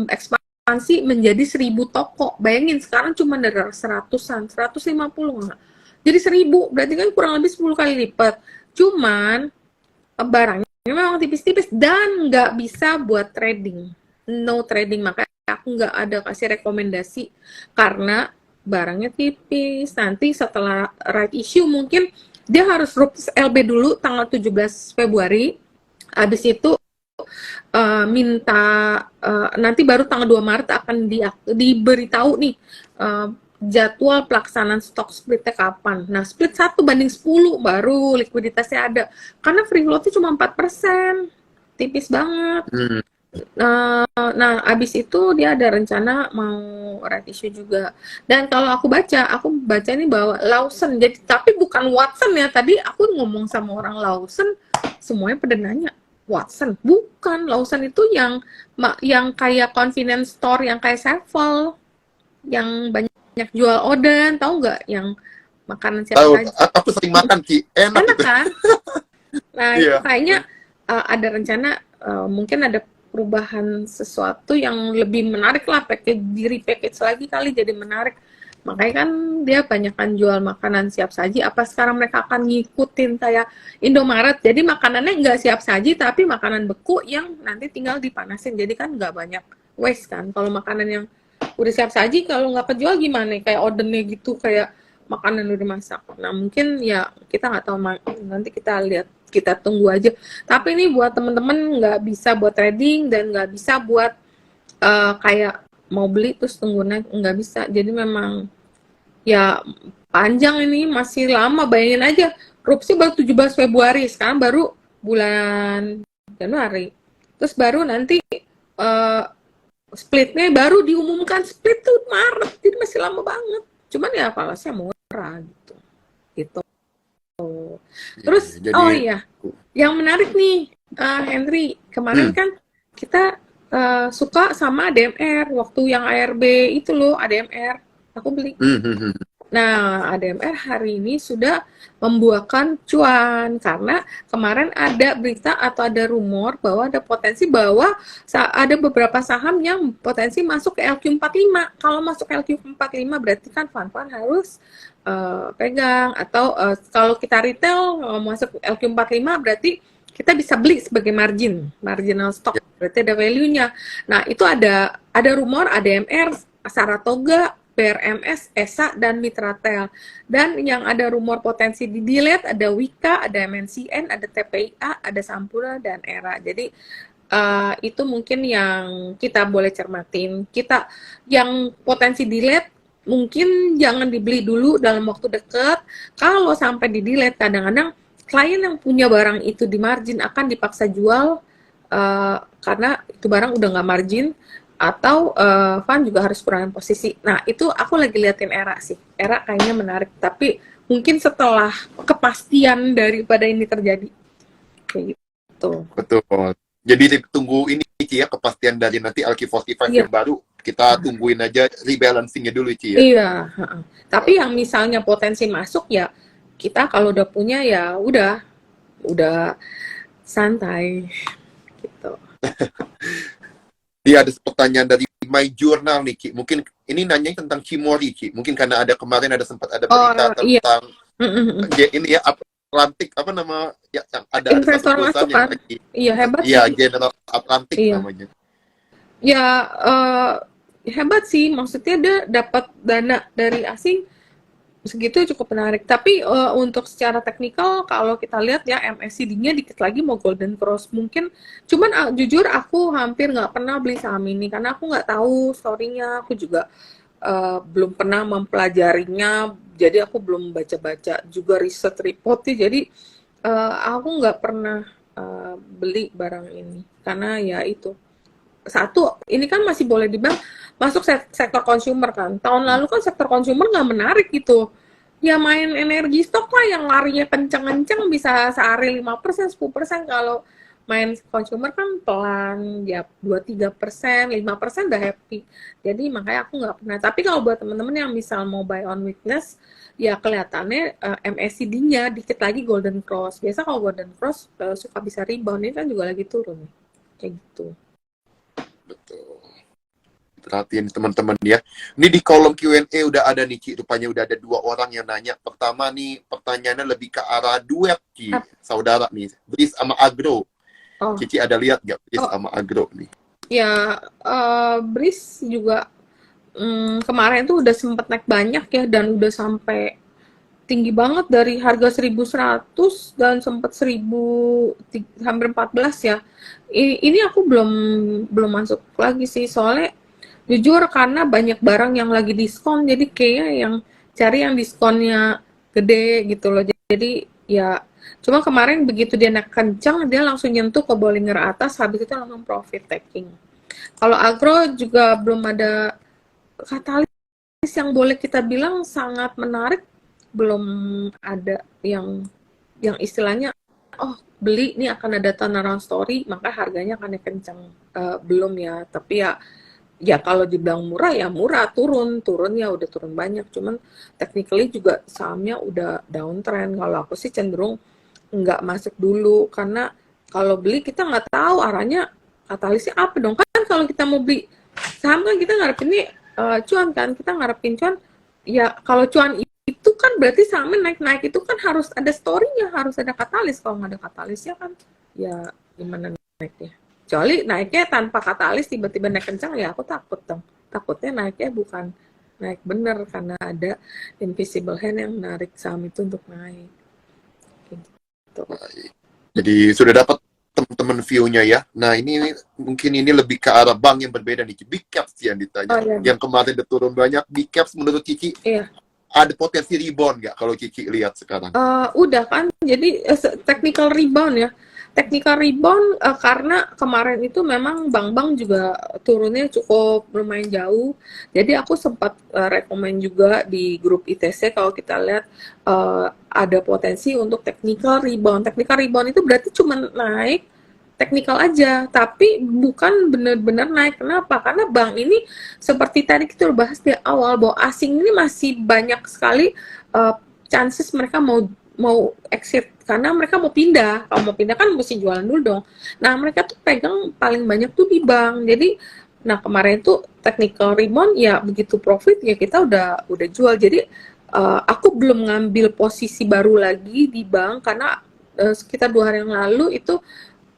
ekspansi menjadi 1.000 toko. Bayangin sekarang cuma dari 100-an, 150 nggak. Jadi 1.000, berarti kan kurang lebih 10 kali lipat. Cuman barangnya memang tipis-tipis dan nggak bisa buat trading. No trading, makanya aku nggak ada kasih rekomendasi karena barangnya tipis. Nanti setelah right issue mungkin dia harus rups LB dulu tanggal 17 Februari. Habis itu minta nanti baru tanggal 2 Maret akan diberitahu nih jadwal pelaksanaan stok splitnya kapan. Nah, split 1:10 baru likuiditasnya ada. Karena free floatnya cuma 4%. Tipis banget. Nah, abis itu dia ada rencana mau right issue juga. Dan kalau aku baca ini bahwa Lawson, jadi tapi bukan Watson ya. Tadi aku ngomong sama orang Lawson, semuanya pada nanya, Watson, bukan. Lawson itu yang kayak convenience store, yang kayak Sevel, yang banyak jual oden, tahu nggak? Yang makanan siapa saja. Aku sering makan Ci, enak gitu. Kan? Nah, itu kayaknya ada rencana mungkin ada perubahan sesuatu yang lebih menarik lah, repackage lagi kali jadi menarik. Makanya kan dia banyakkan jual makanan siap saji. Apa sekarang mereka akan ngikutin kayak Indomaret? Jadi makanannya nggak siap saji, tapi makanan beku yang nanti tinggal dipanasin. Jadi kan nggak banyak waste kan. Kalau makanan yang udah siap saji, kalau nggak kejual gimana? Kayak ordernya gitu, kayak makanan udah masak. Nah mungkin ya kita nggak tahu, nanti kita lihat, kita tunggu aja. Tapi ini buat temen-temen nggak bisa buat trading dan nggak bisa buat kayak mau beli terus tunggu naik, nggak bisa. Jadi memang ya panjang ini, masih lama. Bayangin aja, RUPSI baru 17 Februari, sekarang baru bulan Januari. Terus baru nanti splitnya baru diumumkan, split tuh Maret, jadi masih lama banget. Cuman ya valuasinya murah gitu. Gitu. Terus yang menarik nih Henry, kemarin kan kita suka sama ADMR waktu yang ARB itu loh, ADMR aku beli. Nah, ADMR hari ini sudah membuahkan cuan karena kemarin ada berita atau ada rumor bahwa ada potensi bahwa ada beberapa saham yang potensi masuk ke LQ45. Kalau masuk ke LQ45 berarti kan fund-fund harus pegang, atau kalau kita retail masuk LQ45 berarti kita bisa beli sebagai marginal stock, berarti ada value-nya. Nah, itu ada rumor ADMR, Saratoga, BRMS, ESA, dan Mitratel. Dan yang ada rumor potensi di delete ada Wika, ada MNCN, ada TPIA, ada Sampurna, dan ERA. Jadi itu mungkin yang kita boleh cermatin. Kita yang potensi delete mungkin jangan dibeli dulu dalam waktu dekat. Kalau sampai di delete, kadang-kadang klien yang punya barang itu di margin akan dipaksa jual karena itu barang udah nggak margin, atau fund juga harus kurangan posisi. Nah, itu aku lagi liatin ERA sih. ERA kayaknya menarik, tapi mungkin setelah kepastian daripada ini terjadi. Kayak gitu. Betul. Jadi tunggu ini Ci ya, kepastian dari nanti LQ45 yang baru. Kita tungguin aja rebalancing-nya dulu Ci ya. Iya. Tapi yang misalnya potensi masuk ya, kita kalau udah punya ya udah santai gitu. Iya, ada pertanyaan dari My Journal nih, Ki. Mungkin ini nanya tentang Cimori, Ki. Mungkin karena kemarin sempat ada berita tentang ini ya, Atlantik, apa nama ya, yang ada investor masuk kan? Iya, hebat. Iya, General Atlantik namanya. Ya, hebat sih. Maksudnya dia dapat dana dari asing segitu cukup menarik. Tapi untuk secara teknikal kalau kita lihat ya, MACD-nya dikit lagi mau golden cross mungkin. Cuman jujur aku hampir nggak pernah beli saham ini karena aku nggak tahu story-nya. Aku juga belum pernah mempelajarinya. Jadi aku belum baca-baca juga riset reportnya. Jadi aku nggak pernah beli barang ini karena ya itu. Satu, ini kan masih boleh dibilang masuk sektor consumer kan. Tahun lalu kan sektor consumer nggak menarik gitu. Ya main energi stok lah yang larinya kenceng-kenceng bisa sehari 5%, 10%. Kalau main consumer kan pelan, ya 2-3%, 5% udah happy. Jadi makanya aku nggak pernah. Tapi kalau buat temen-temen yang misal mau buy on weakness, ya kelihatannya MACD-nya dikit lagi golden cross. Biasa kalau golden cross suka bisa rebound, ini kan juga lagi turun. Kayak gitu. Betul. Perhatiin teman-teman ya. Ini di kolom Q&A udah ada nih, Ci. Rupanya udah ada 2 orang yang nanya. Pertama nih, pertanyaannya lebih ke arah duet, Ci. Saudara nih, BRIS sama Agro. Cici ada lihat nggak BRIS sama Agro nih? Ya, BRIS juga kemarin tuh udah sempet naik banyak ya, dan udah sampai tinggi banget dari harga 1.100 dan sempat 1.000 hampir 14 ya. Ini aku belum masuk lagi sih, soalnya jujur karena banyak barang yang lagi diskon, jadi kayaknya yang cari yang diskonnya gede gitu loh. Jadi ya cuma kemarin begitu dia naik kencang, dia langsung nyentuh ke Bollinger atas, habis itu langsung profit taking. Kalau agro juga belum ada katalis yang boleh kita bilang sangat menarik, belum ada yang istilahnya beli nih akan ada turnaround story maka harganya akan kencang, belum ya. Tapi ya kalau dibilang murah ya murah, turun ya udah turun banyak, cuman technically juga sahamnya udah downtrend. Kalau aku sih cenderung nggak masuk dulu, karena kalau beli kita nggak tahu arahnya katalisnya apa dong. Kan kalau kita mau beli saham kan kita ngarepin nih cuan kan, kita ngarepin cuan ya. Kalau cuan itu kan berarti sahamnya naik-naik itu kan harus ada story-nya, harus ada katalis. Kalau nggak ada katalisnya kan ya gimana naiknya. Kecuali naiknya tanpa katalis tiba-tiba naik kencang, ya aku takut dong. Takutnya naiknya bukan naik bener karena ada invisible hand yang narik saham itu untuk naik. Gitu. Jadi sudah dapat teman-teman view-nya ya. Nah ini mungkin ini lebih ke arah bank yang berbeda nih. Big Caps yang ditanya. Yang kemarin udah turun banyak. Big Caps menurut Cici ada potensi rebound nggak kalau Cici lihat sekarang? Udah kan. Jadi technical rebound ya. Technical rebound karena kemarin itu memang bank-bank juga turunnya cukup lumayan jauh. Jadi aku sempat rekomen juga di grup ITC kalau kita lihat ada potensi untuk technical rebound. Technical rebound itu berarti cuma naik teknikal aja, tapi bukan benar-benar naik. Kenapa? Karena bank ini seperti tadi kita udah bahas di awal bahwa asing ini masih banyak sekali chances mereka mau exit karena mereka mau pindah. Kalau mau pindah kan mesti jualan dulu dong. Nah, mereka tuh pegang paling banyak tuh di bank. Jadi nah kemarin tuh technical rebound ya begitu profit ya kita udah jual. Jadi aku belum ngambil posisi baru lagi di bank karena sekitar 2 hari yang lalu itu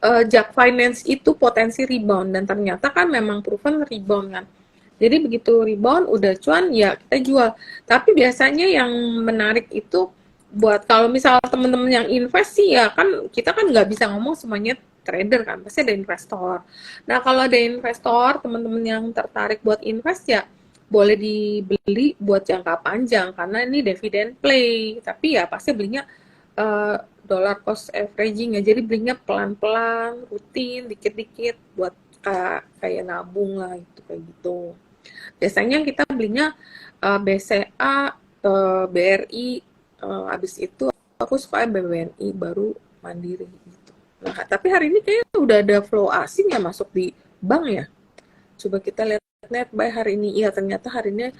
Jak Finance itu potensi rebound dan ternyata kan memang proven rebound kan. Jadi begitu rebound udah cuan ya kita jual. Tapi biasanya yang menarik itu buat kalau misal teman-teman yang invest sih ya kan kita kan nggak bisa ngomong semuanya trader kan, pasti ada investor. Nah kalau ada investor teman-teman yang tertarik buat invest ya boleh dibeli buat jangka panjang karena ini dividend play. Tapi ya pasti belinya dollar cost averaging ya, jadi belinya pelan-pelan, rutin, dikit-dikit buat kayak nabung lah itu kayak gitu. Biasanya kita belinya BCA, BRI, habis itu aku suka BBNI baru Mandiri gitu. Nah, tapi hari ini kayaknya udah ada flow asing ya masuk di bank ya. Coba kita lihat net buy hari ini. Iya ternyata hari ini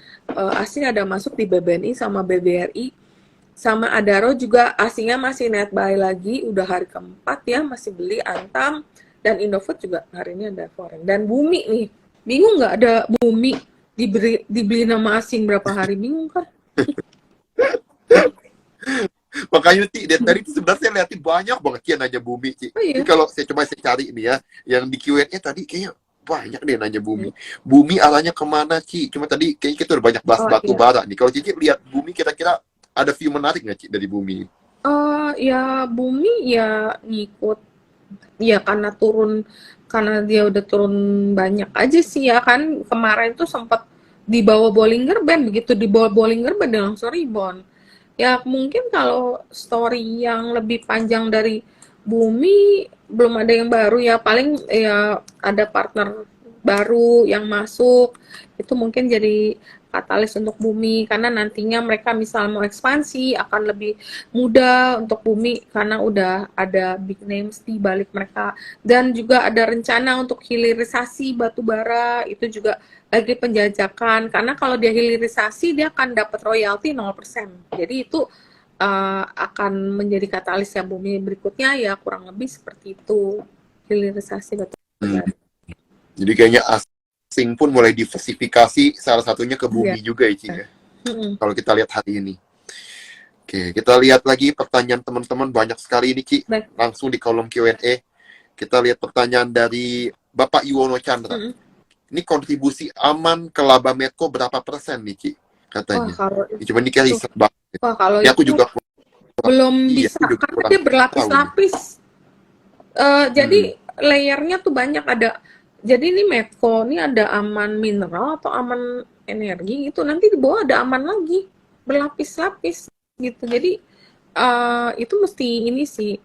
asing ada masuk di BBNI sama BBRI. Sama Adaro juga asingnya masih net buy lagi, udah hari keempat ya, masih beli Antam, dan Indofood juga hari ini ada foreign. Dan Bumi nih, bingung nggak ada Bumi dibeli nama asing berapa hari, bingung kan? Makanya Ci, dari tadi itu sebenarnya saya lihatin banyak banget yang nanya Bumi, Ci. Oh iya? Jadi kalau saya coba cari ini ya, yang di Q&A tadi kayaknya banyak deh nanya Bumi. Bumi arahnya kemana, Ci? Cuma tadi kayaknya kita udah banyak bahas batu bara nih. Kalau Cici lihat Bumi kira-kira ada view menarik nggak, Ci, dari Bumi? Ya Bumi ya ngikut, ya karena dia udah turun banyak aja sih ya kan. Kemarin tuh sempat di bawah Bollinger Band, begitu di bawah Bollinger Band dia langsung rebound. Ya mungkin kalau story yang lebih panjang dari Bumi belum ada yang baru ya, paling ya ada partner baru yang masuk itu mungkin jadi katalis untuk Bumi karena nantinya mereka misal mau ekspansi akan lebih mudah untuk Bumi karena udah ada big names di balik mereka, dan juga ada rencana untuk hilirisasi batu bara itu juga lagi penjajakan karena kalau dia hilirisasi dia akan dapat royalti 0%. Jadi itu akan menjadi katalis ya Bumi berikutnya ya, kurang lebih seperti itu hilirisasi batu bara. Jadi kayaknya asing pun mulai diversifikasi, salah satunya ke Bumi juga ya, Ci. Kalau kita lihat hari ini. Oke, kita lihat lagi pertanyaan teman-teman banyak sekali ini, Ci. Langsung di kolom Q&A. Kita lihat pertanyaan dari Bapak Yuwono Chandra. Ini kontribusi aman ke laba Medco berapa persen nih, Ci? Katanya. Cuma ini kayak riset banget. Wah, kalau ya, aku juga belum bisa, karena dia berlapis-lapis. Jadi layernya tuh banyak, ada. Jadi ini Medco, ini ada aman mineral atau aman energi gitu. Nanti di bawah ada aman lagi, berlapis-lapis gitu. Jadi itu mesti ini sih,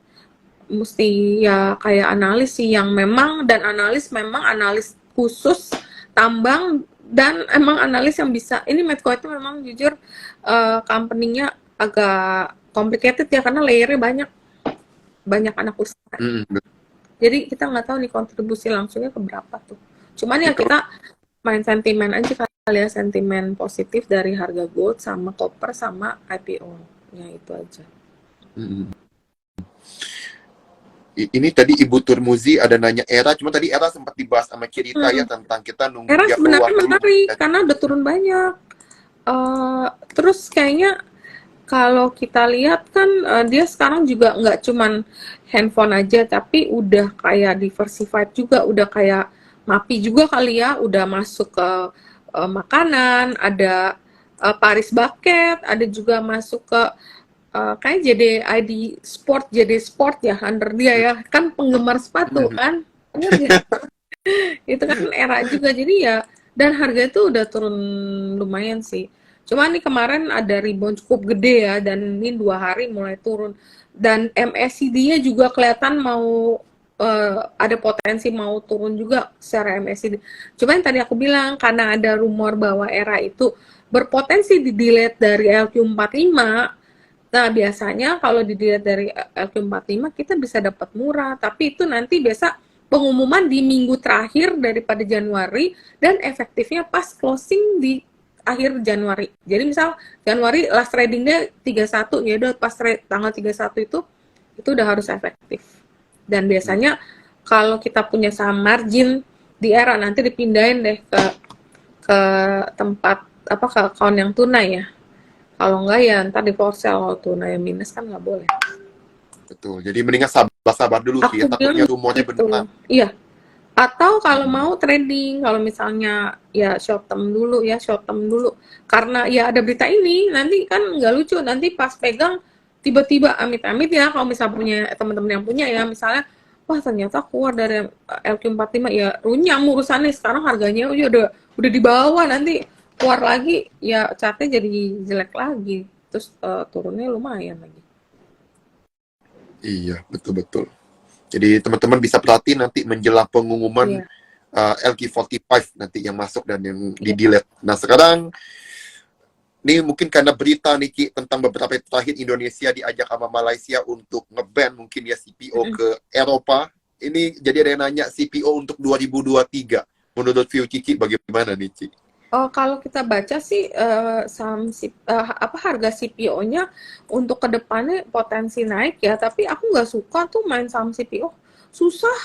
mesti ya kayak analis sih yang memang, dan analis memang analis khusus tambang dan emang analis yang bisa. Ini Medco itu memang jujur company-nya agak complicated ya karena layernya banyak anak usaha. Jadi kita nggak tahu nih kontribusi langsungnya ke berapa tuh. Cuman ya kita main sentimen aja kali ya, sentimen positif dari harga gold sama copper sama IPO. Ya itu aja. Ini tadi Ibu Turmuzi ada nanya Era, cuma tadi Era sempat dibahas sama Kirita ya tentang kita nunggu Era dia sebenarnya keluar menarik karena udah turun banyak. Terus kayaknya kalau kita lihat kan dia sekarang juga nggak cuman handphone aja, tapi udah kayak diversified juga, udah kayak Mapi juga kali ya, udah masuk ke makanan, ada Paris Bucket, ada juga masuk ke kayak JD Sport ya, under dia ya, kan penggemar sepatu kan, itu kan Era juga, jadi ya, dan harga itu udah turun lumayan sih. Cuma nih kemarin ada rebound cukup gede ya, dan ini 2 hari mulai turun. Dan MACD-nya juga kelihatan mau ada potensi mau turun juga secara MACD. Cuma yang tadi aku bilang, karena ada rumor bahwa Era itu berpotensi di-delete dari LQ45. Nah, biasanya kalau di-delete dari LQ45 kita bisa dapat murah, tapi itu nanti biasa pengumuman di minggu terakhir daripada Januari dan efektifnya pas closing di akhir Januari. Jadi misal Januari last tradingnya 31, ya udah pas tanggal 31 itu udah harus efektif. Dan biasanya kalau kita punya saham margin di era nanti dipindahin deh ke tempat apa, ke account yang tunai ya. Kalau enggak ya ntar di force sell, kalau tunai minus kan nggak boleh. Betul. Jadi mendingan sabar-sabar dulu sih ya, Aku takutnya bilang rumornya gitu. benar. Iya. Atau kalau mau trading, kalau misalnya ya short term dulu ya, short term dulu. Karena ya ada berita ini, nanti kan nggak lucu, nanti pas pegang tiba-tiba amit-amit ya, kalau misalnya punya teman-teman yang punya ya, misalnya wah ternyata keluar dari LQ45 ya runyam urusannya, sekarang harganya udah di bawah, nanti keluar lagi ya chartnya jadi jelek lagi, terus turunnya lumayan lagi. Iya, betul-betul. Jadi teman-teman bisa perhatiin nanti menjelang pengumuman Iya. LQ45 nanti yang masuk dan yang di-delete. Nah sekarang, ini mungkin karena berita nih Ki, tentang beberapa hari terakhir Indonesia diajak sama Malaysia untuk nge-ban mungkin ya CPO ke Eropa. Ini jadi ada yang nanya CPO untuk 2023. Menurut view Cici bagaimana nih Ci? Oh, kalau kita baca sih saham harga CPO-nya untuk kedepannya potensi naik ya, tapi aku nggak suka tuh main saham CPO. Susah.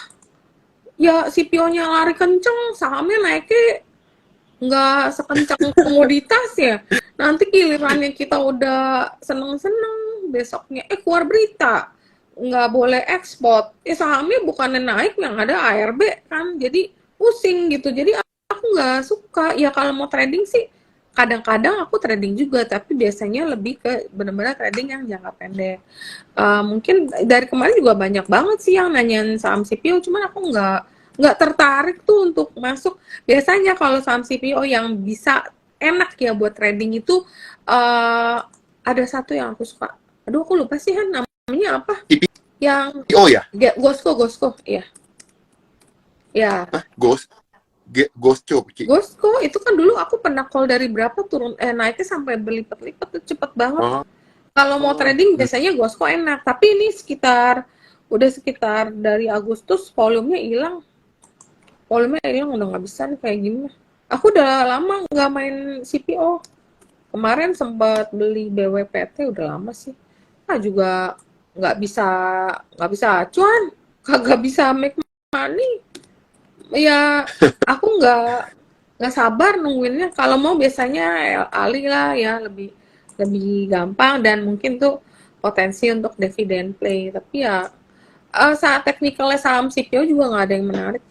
Ya CPO-nya lari kenceng, sahamnya naiknya nggak sekencang komoditas ya. Nanti gilirannya kita udah seneng-seneng, besoknya keluar berita nggak boleh ekspor. Sahamnya bukannya naik, yang ada ARB kan, jadi pusing gitu. Jadi aku nggak suka. Ya kalau mau trading sih, kadang-kadang aku trading juga, tapi biasanya lebih ke benar-benar trading yang jangka pendek. Mungkin dari kemarin juga banyak banget sih yang nanyain saham CPO, cuman aku nggak tertarik tuh untuk masuk. Biasanya kalau saham CPO yang bisa enak ya buat trading itu ada satu yang aku suka. Aduh, aku lupa sih Han, namanya apa? Yang CPO ya? Gosco, iya. Ya. Hah? Gosco, Ci. Gosco itu kan dulu aku pernah call dari berapa turun naiknya sampai berlipat-lipat tuh, cepet banget. Oh. Kalau mau trading biasanya Gosco enak, tapi ini udah sekitar dari Agustus volumenya hilang. Udah nggak bisa nih kayak gini. Aku udah lama nggak main CPO. Kemarin sempat beli BWPT, udah lama sih. Juga nggak bisa acuan, kagak bisa make money. Ya aku nggak sabar nungguinnya. Kalau mau biasanya Ali lah ya, lebih gampang dan mungkin tuh potensi untuk dividen play. Tapi ya saat teknikalnya saham CPO juga nggak ada yang menarik.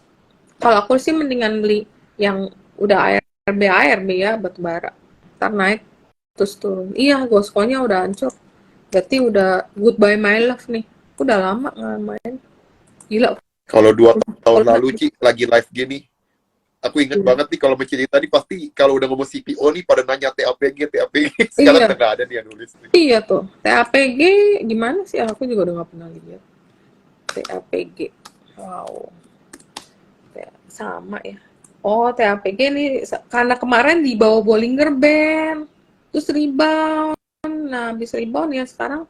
Kalau aku sih mendingan beli yang udah ARB ya, batubara. Ntar naik terus turun. Iya, Gosco-nya udah hancur. Berarti udah goodbye my love nih. Udah lama nggak main. Gila. Kalau 2 tahun lalu Ci lagi live gini, aku inget banget nih kalau mencerita nih pasti kalau udah ngomong CPO nih pada nanya TAPG. Sekarang udah nggak ada nih yang nulis nih. Iya tuh. TAPG gimana sih? Aku juga udah nggak pernah lihat. TAPG. Wow. Sama ya. Oh, TAPG nih karena kemarin di bawah Bollinger Band, terus rebound. Nah, habis rebound ya sekarang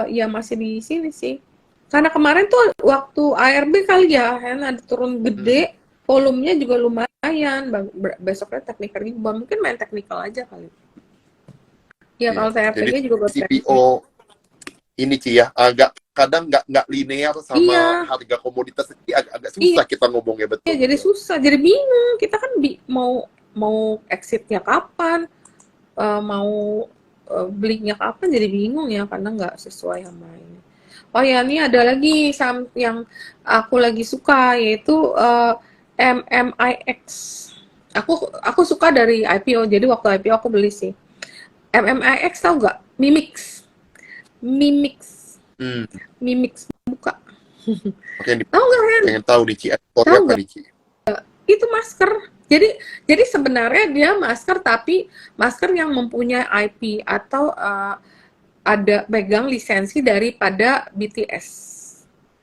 ya masih di sini sih. Karena kemarin tuh waktu ARB kali ya, ada turun gede, volumenya juga lumayan. Besoknya technical rebound, mungkin main technical aja kali. Ya kalau TAPG juga buat CPO ini Ci ya, kadang nggak linear sama harga komoditas, jadi agak susah kita ngomongnya betul. Iya, jadi susah, jadi bingung. Kita kan mau exitnya kapan, mau belinya kapan, jadi bingung ya karena nggak sesuai sama ini. Oh ya, ini ada lagi saham yang aku lagi suka, yaitu MMIX. Aku suka dari IPO, jadi waktu IPO aku beli sih. MMIX tahu nggak? Mimix buka. Oke, tahu nggak Ren? Pengen tahu nih Ci, apa nih Ci? Itu masker. Jadi sebenarnya dia masker, tapi masker yang mempunyai IP atau ada pegang lisensi daripada BTS.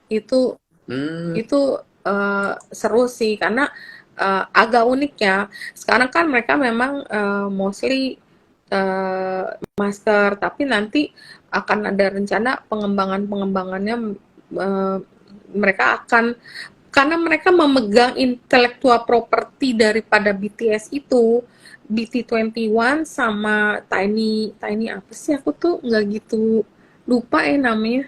Itu seru sih karena agak unik ya. Sekarang kan mereka memang mostly masker, tapi nanti akan ada rencana pengembangannya. Mereka akan karena mereka memegang intellectual property daripada BTS itu, BT21 sama Tiny Tiny apa sih, aku tuh nggak gitu lupa namanya.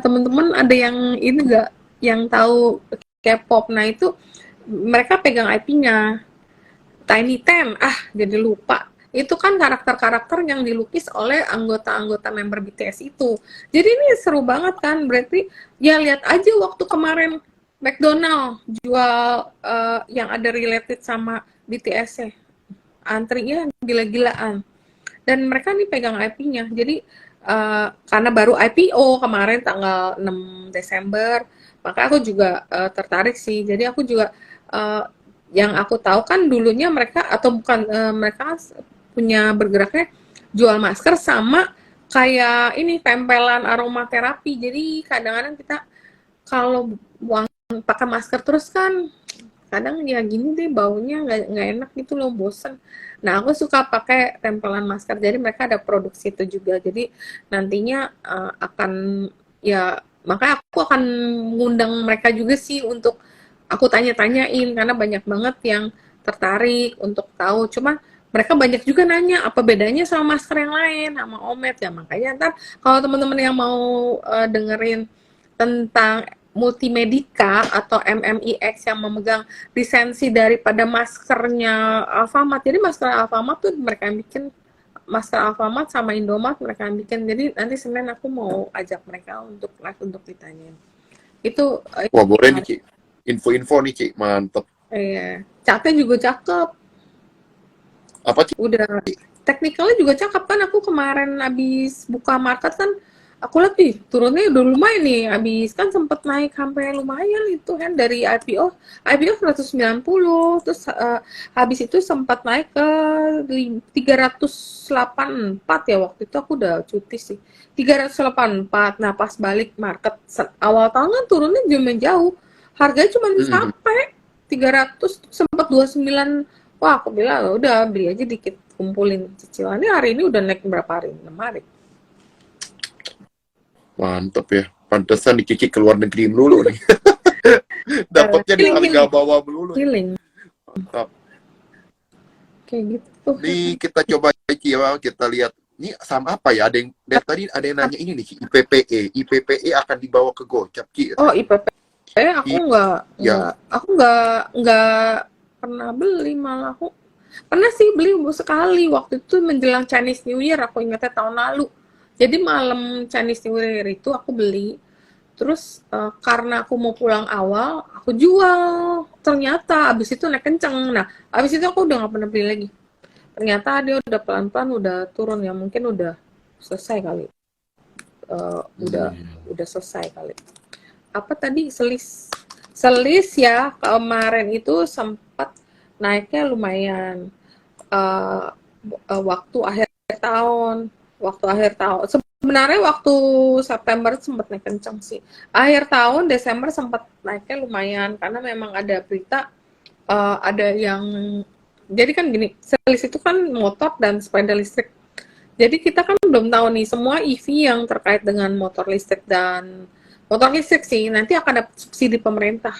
Teman-teman ada yang ini nggak, yang tahu K-pop? Nah itu mereka pegang IP-nya. Tiny Ten, jadi lupa. Itu kan karakter-karakter yang dilukis oleh anggota-anggota member BTS itu. Jadi ini seru banget kan, berarti ya lihat aja waktu kemarin McDonald jual yang ada related sama BTS ya. Antrinya gila-gilaan. Dan mereka nih pegang IP-nya. Jadi karena baru IPO kemarin tanggal 6 Desember, maka aku juga tertarik sih. Jadi aku juga yang aku tahu kan dulunya mereka atau bukan mereka punya bergeraknya jual masker sama kayak ini tempelan aromaterapi. Jadi kadang-kadang kita kalau buang pakai masker terus kan kadang ya gini deh baunya nggak enak gitu loh, bosen. Nah aku suka pakai tempelan masker, jadi mereka ada produksi itu juga. Jadi nantinya akan ya, makanya aku akan ngundang mereka juga sih untuk aku tanya-tanyain karena banyak banget yang tertarik untuk tahu. Cuma mereka banyak juga nanya apa bedanya sama masker yang lain, sama Omed ya. Makanya ntar kalau teman-teman yang mau dengerin tentang Multimedica atau MMIX yang memegang lisensi daripada maskernya Alfamart. Jadi masker Alfamart tuh mereka yang bikin, masker Alfamart sama Indomart mereka yang bikin. Jadi nanti Senin aku mau ajak mereka untuk live untuk ditanyain. Itu Wah, boleh nih, Ci. Info-info nih, Ci. Mantep. iya. Catnya juga cakep. Apa, Ci? Udah teknikalnya juga cakep kan. Aku kemarin habis buka market kan, aku lihat nih turunnya udah lumayan nih. Habis kan sempet naik sampai lumayan itu kan dari IPO 190, terus habis itu sempat naik ke 384 ya, waktu itu aku udah cuti sih. 384. Nah, pas balik market awal tahun kan turunnya jauh. Harganya cuma sampai 300, sempat 29. Wah, aku bilang udah beli aja dikit, kumpulin cicilannya. Hari ini udah naik berapa hari? 6 hari. Mantep ya. Pantesan Cici keluar negeri melulu nih. Dapatnya di harga bawah melulu. Healing. Mantap. Kayak gitu. Nih kita coba, Ci, ya. Kita lihat. Ini sama apa ya? Ada yang dari tadi ada yang nanya ini nih, Ci. IPPE. IPPE akan dibawa ke Gocap, Ci. Oh, IPPE aku nggak pernah beli, malah aku pernah sih beli sekali waktu itu menjelang Chinese New Year, aku ingatnya tahun lalu. Jadi malam Chinese New Year itu aku beli. Terus karena aku mau pulang awal, aku jual. Ternyata abis itu naik kenceng. Nah, abis itu aku udah nggak pernah beli lagi. Ternyata dia udah pelan-pelan udah turun ya, mungkin udah selesai kali. Udah selesai kali. Apa tadi selis ya, kemarin itu sempat naiknya lumayan waktu akhir tahun. Sebenarnya waktu September sempat naik kencang sih. Akhir tahun Desember sempat naiknya lumayan karena memang ada berita ada yang, jadi kan gini, selis itu kan motor dan sepeda listrik. Jadi kita kan belum tahu nih semua EV yang terkait dengan motor listrik dan motor listrik sih nanti akan dapat subsidi pemerintah.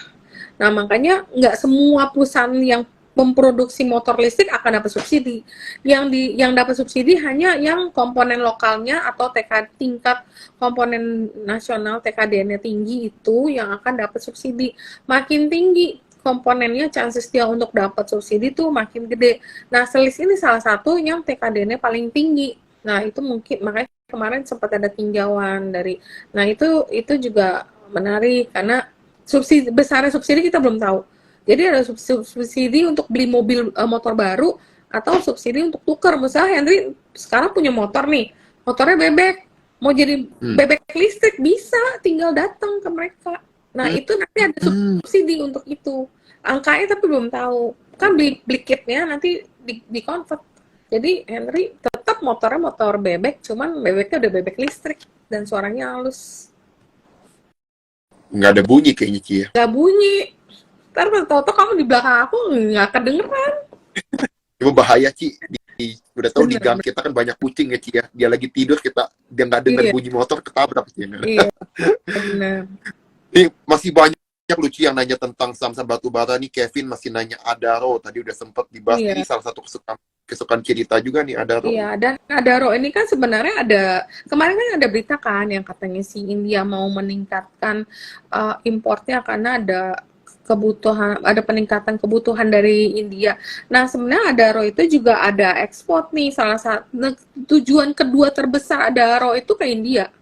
Nah makanya nggak semua perusahaan yang memproduksi motor listrik akan dapat subsidi. Yang dapat subsidi hanya yang komponen lokalnya atau tingkat komponen nasional TKDN-nya tinggi itu yang akan dapat subsidi. Makin tinggi komponennya, chances dia untuk dapat subsidi tuh makin gede. Nah, selis ini salah satu yang TKDN-nya paling tinggi. Nah, itu mungkin makanya kemarin sempat ada tinjauan dari. Nah, itu juga menarik karena besarnya subsidi kita belum tahu. Jadi ada subsidi untuk beli mobil motor baru atau subsidi untuk tukar. Misalnya Henry sekarang punya motor nih, motornya bebek, mau jadi bebek listrik bisa, tinggal datang ke mereka. Nah itu nanti ada subsidi untuk itu. Angkanya tapi belum tahu. Kan beli kitnya nanti di convert. Jadi Henry tetap motornya motor bebek, cuman bebeknya udah bebek listrik dan suaranya halus. Nggak ada bunyi kayaknya, Ci ya. Nggak bunyi. Ntar tau-tau kamu di belakang aku nggak kedengeran. Itu bahaya, Ci. Udah tahu di gang kita kan banyak kucing ya, Ci ya. Dia lagi tidur, dia nggak dengar bunyi motor, ketabrak. Ci. Iya, benar. Ini masih banyak lucu yang nanya tentang saham-saham batu bara nih. Kevin masih nanya Adaro. Tadi udah sempat dibahas. Iya. Ini salah satu kesukaan kita juga nih Adaro. Iya, dan Adaro ini kan sebenarnya kemarin kan ada berita kan yang katanya si India mau meningkatkan importnya karena ada peningkatan kebutuhan dari India. Nah, sebenarnya Adaro itu juga ada ekspor nih, tujuan kedua terbesar Adaro itu ke India.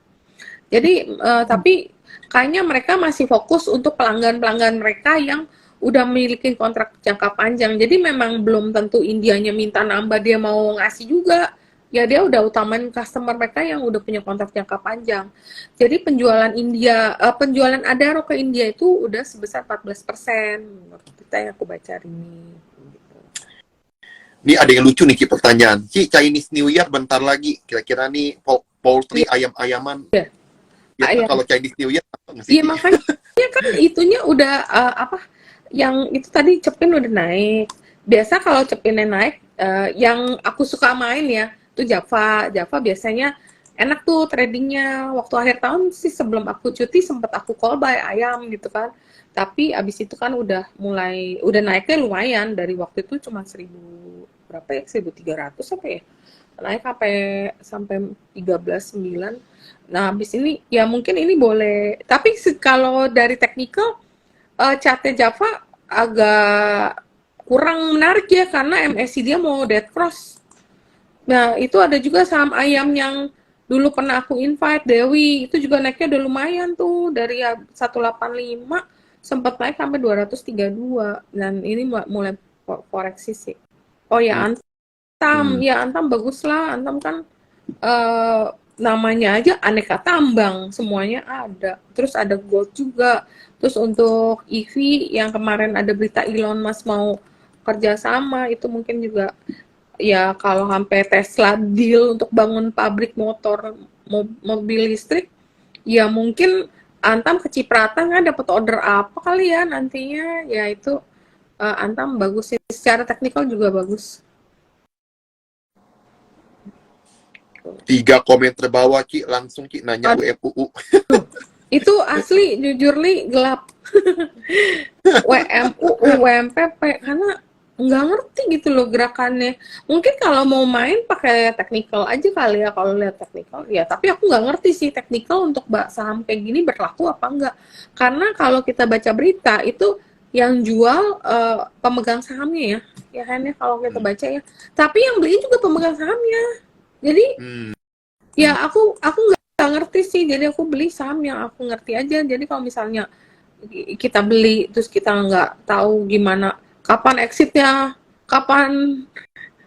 Jadi, tapi kayaknya mereka masih fokus untuk pelanggan-pelanggan mereka yang udah memiliki kontrak jangka panjang. Jadi memang belum tentu Indianya minta nambah, dia mau ngasih juga. Ya dia udah utamain customer mereka yang udah punya kontrak jangka panjang. Jadi penjualan Adaro ke India itu udah sebesar 14% menurut kita yang aku baca hari ini. Gitu. Ini ada yang lucu nih Ki pertanyaan. Ki, Chinese New Year bentar lagi. Kira-kira nih poultry ayam-ayaman. Ya. Ya, kalau Chinese New Year Iya makanya kan itunya udah yang itu tadi Cepin udah naik. Biasa kalau Cepinnya naik, yang aku suka main ya, itu Java. Java biasanya enak tuh tradingnya. Waktu akhir tahun sih sebelum aku cuti sempet aku call buy ayam gitu kan. Tapi abis itu kan udah naiknya lumayan dari waktu itu cuma 1.300 apa ya? Naik sampai 13.9. Nah, habis ini ya mungkin ini boleh. Tapi kalau dari technical chartnya Java agak kurang menarik ya karena MACD dia mau dead cross. Nah, itu ada juga saham ayam yang dulu pernah aku invite Dewi, itu juga naiknya udah lumayan tuh dari 185 sempat naik sampai 232 dan ini mulai koreksi sih. Oh ya, Antam bagus lah. Antam kan namanya aja aneka tambang, semuanya ada. Terus ada gold juga. Terus untuk EV yang kemarin ada berita Elon Musk mau kerja sama, itu mungkin juga ya kalau sampai Tesla deal untuk bangun pabrik mobil listrik, ya mungkin Antam kecipratan kan dapat order apa kali ya nantinya. Ya itu Antam bagus sih, secara teknikal juga bagus. 3 komen terbawah Ki, langsung Ki nanya UMUU. Itu asli jujur li gelap. WMU, UMPP karena nggak ngerti gitu loh gerakannya. Mungkin kalau mau main pakai technical aja kali ya kalau lihat technical. Ya, tapi aku nggak ngerti sih technical untuk saham kayak gini berlaku apa enggak. Karena kalau kita baca berita itu yang jual pemegang sahamnya ya. Ya kan ya kalau kita baca ya. Tapi yang beli juga pemegang sahamnya. Jadi ya aku nggak ngerti sih. Jadi aku beli saham yang aku ngerti aja. Jadi kalau misalnya kita beli terus kita nggak tahu gimana kapan exitnya, kapan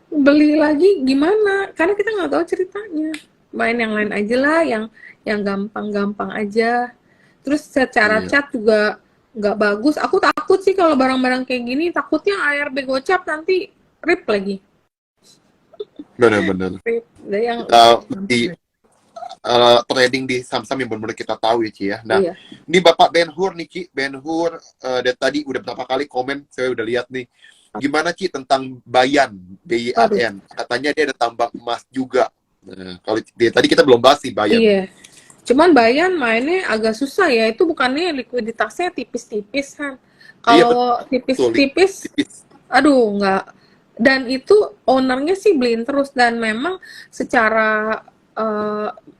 beli lagi gimana, karena kita nggak tahu ceritanya. Main yang lain aja lah, yang gampang-gampang aja. Terus secara chat juga nggak bagus. Aku takut sih kalau barang-barang kayak gini, takutnya ARB gocap nanti rip lagi. Benar-benar. Yang trading di saham-saham yang benar-benar kita tahu ya Ci ya. Nah, ini Bapak Ben Hur nih Ci. Ben Hur dari tadi udah berapa kali komen, saya udah lihat nih. Gimana Ci tentang Bayan, BYAN? Katanya dia ada tambang emas juga. Nah, kalau tadi kita belum bahas sih Bayan. Iya. Cuman Bayan mainnya agak susah ya. Itu bukannya likuiditasnya tipis-tipis kan. Kalau tipis-tipis, aduh nggak. Dan itu ownernya sih beliin terus dan memang secara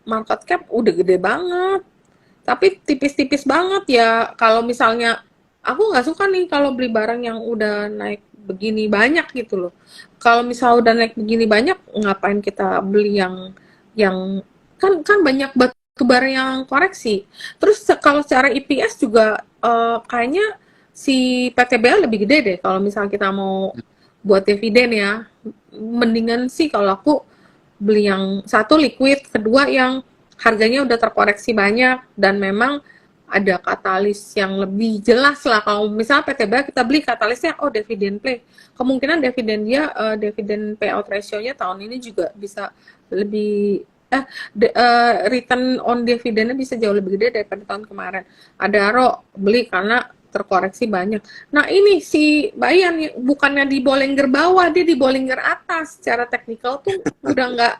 market cap udah gede banget. Tapi tipis-tipis banget ya. Kalau misalnya aku nggak suka nih kalau beli barang yang udah naik begini banyak gitu loh. Kalau misalnya udah naik begini banyak, ngapain kita beli yang kan banyak batu bara yang koreksi. Terus kalau secara EPS juga kayaknya si PTBA lebih gede deh kalau misalnya kita mau buat dividen ya. Mendingan sih kalau aku beli yang satu liquid, kedua yang harganya udah terkoreksi banyak dan memang ada katalis yang lebih jelas lah. Kalau misalnya PTBA kita beli katalisnya dividen play, kemungkinan dividen payout ratio-nya tahun ini juga bisa lebih return on dividennya bisa jauh lebih gede daripada tahun kemarin. Adaro beli karena terkoreksi banyak. Nah ini si Bayan bukannya di Bollinger bawah, dia di Bollinger atas. Secara teknikal tuh udah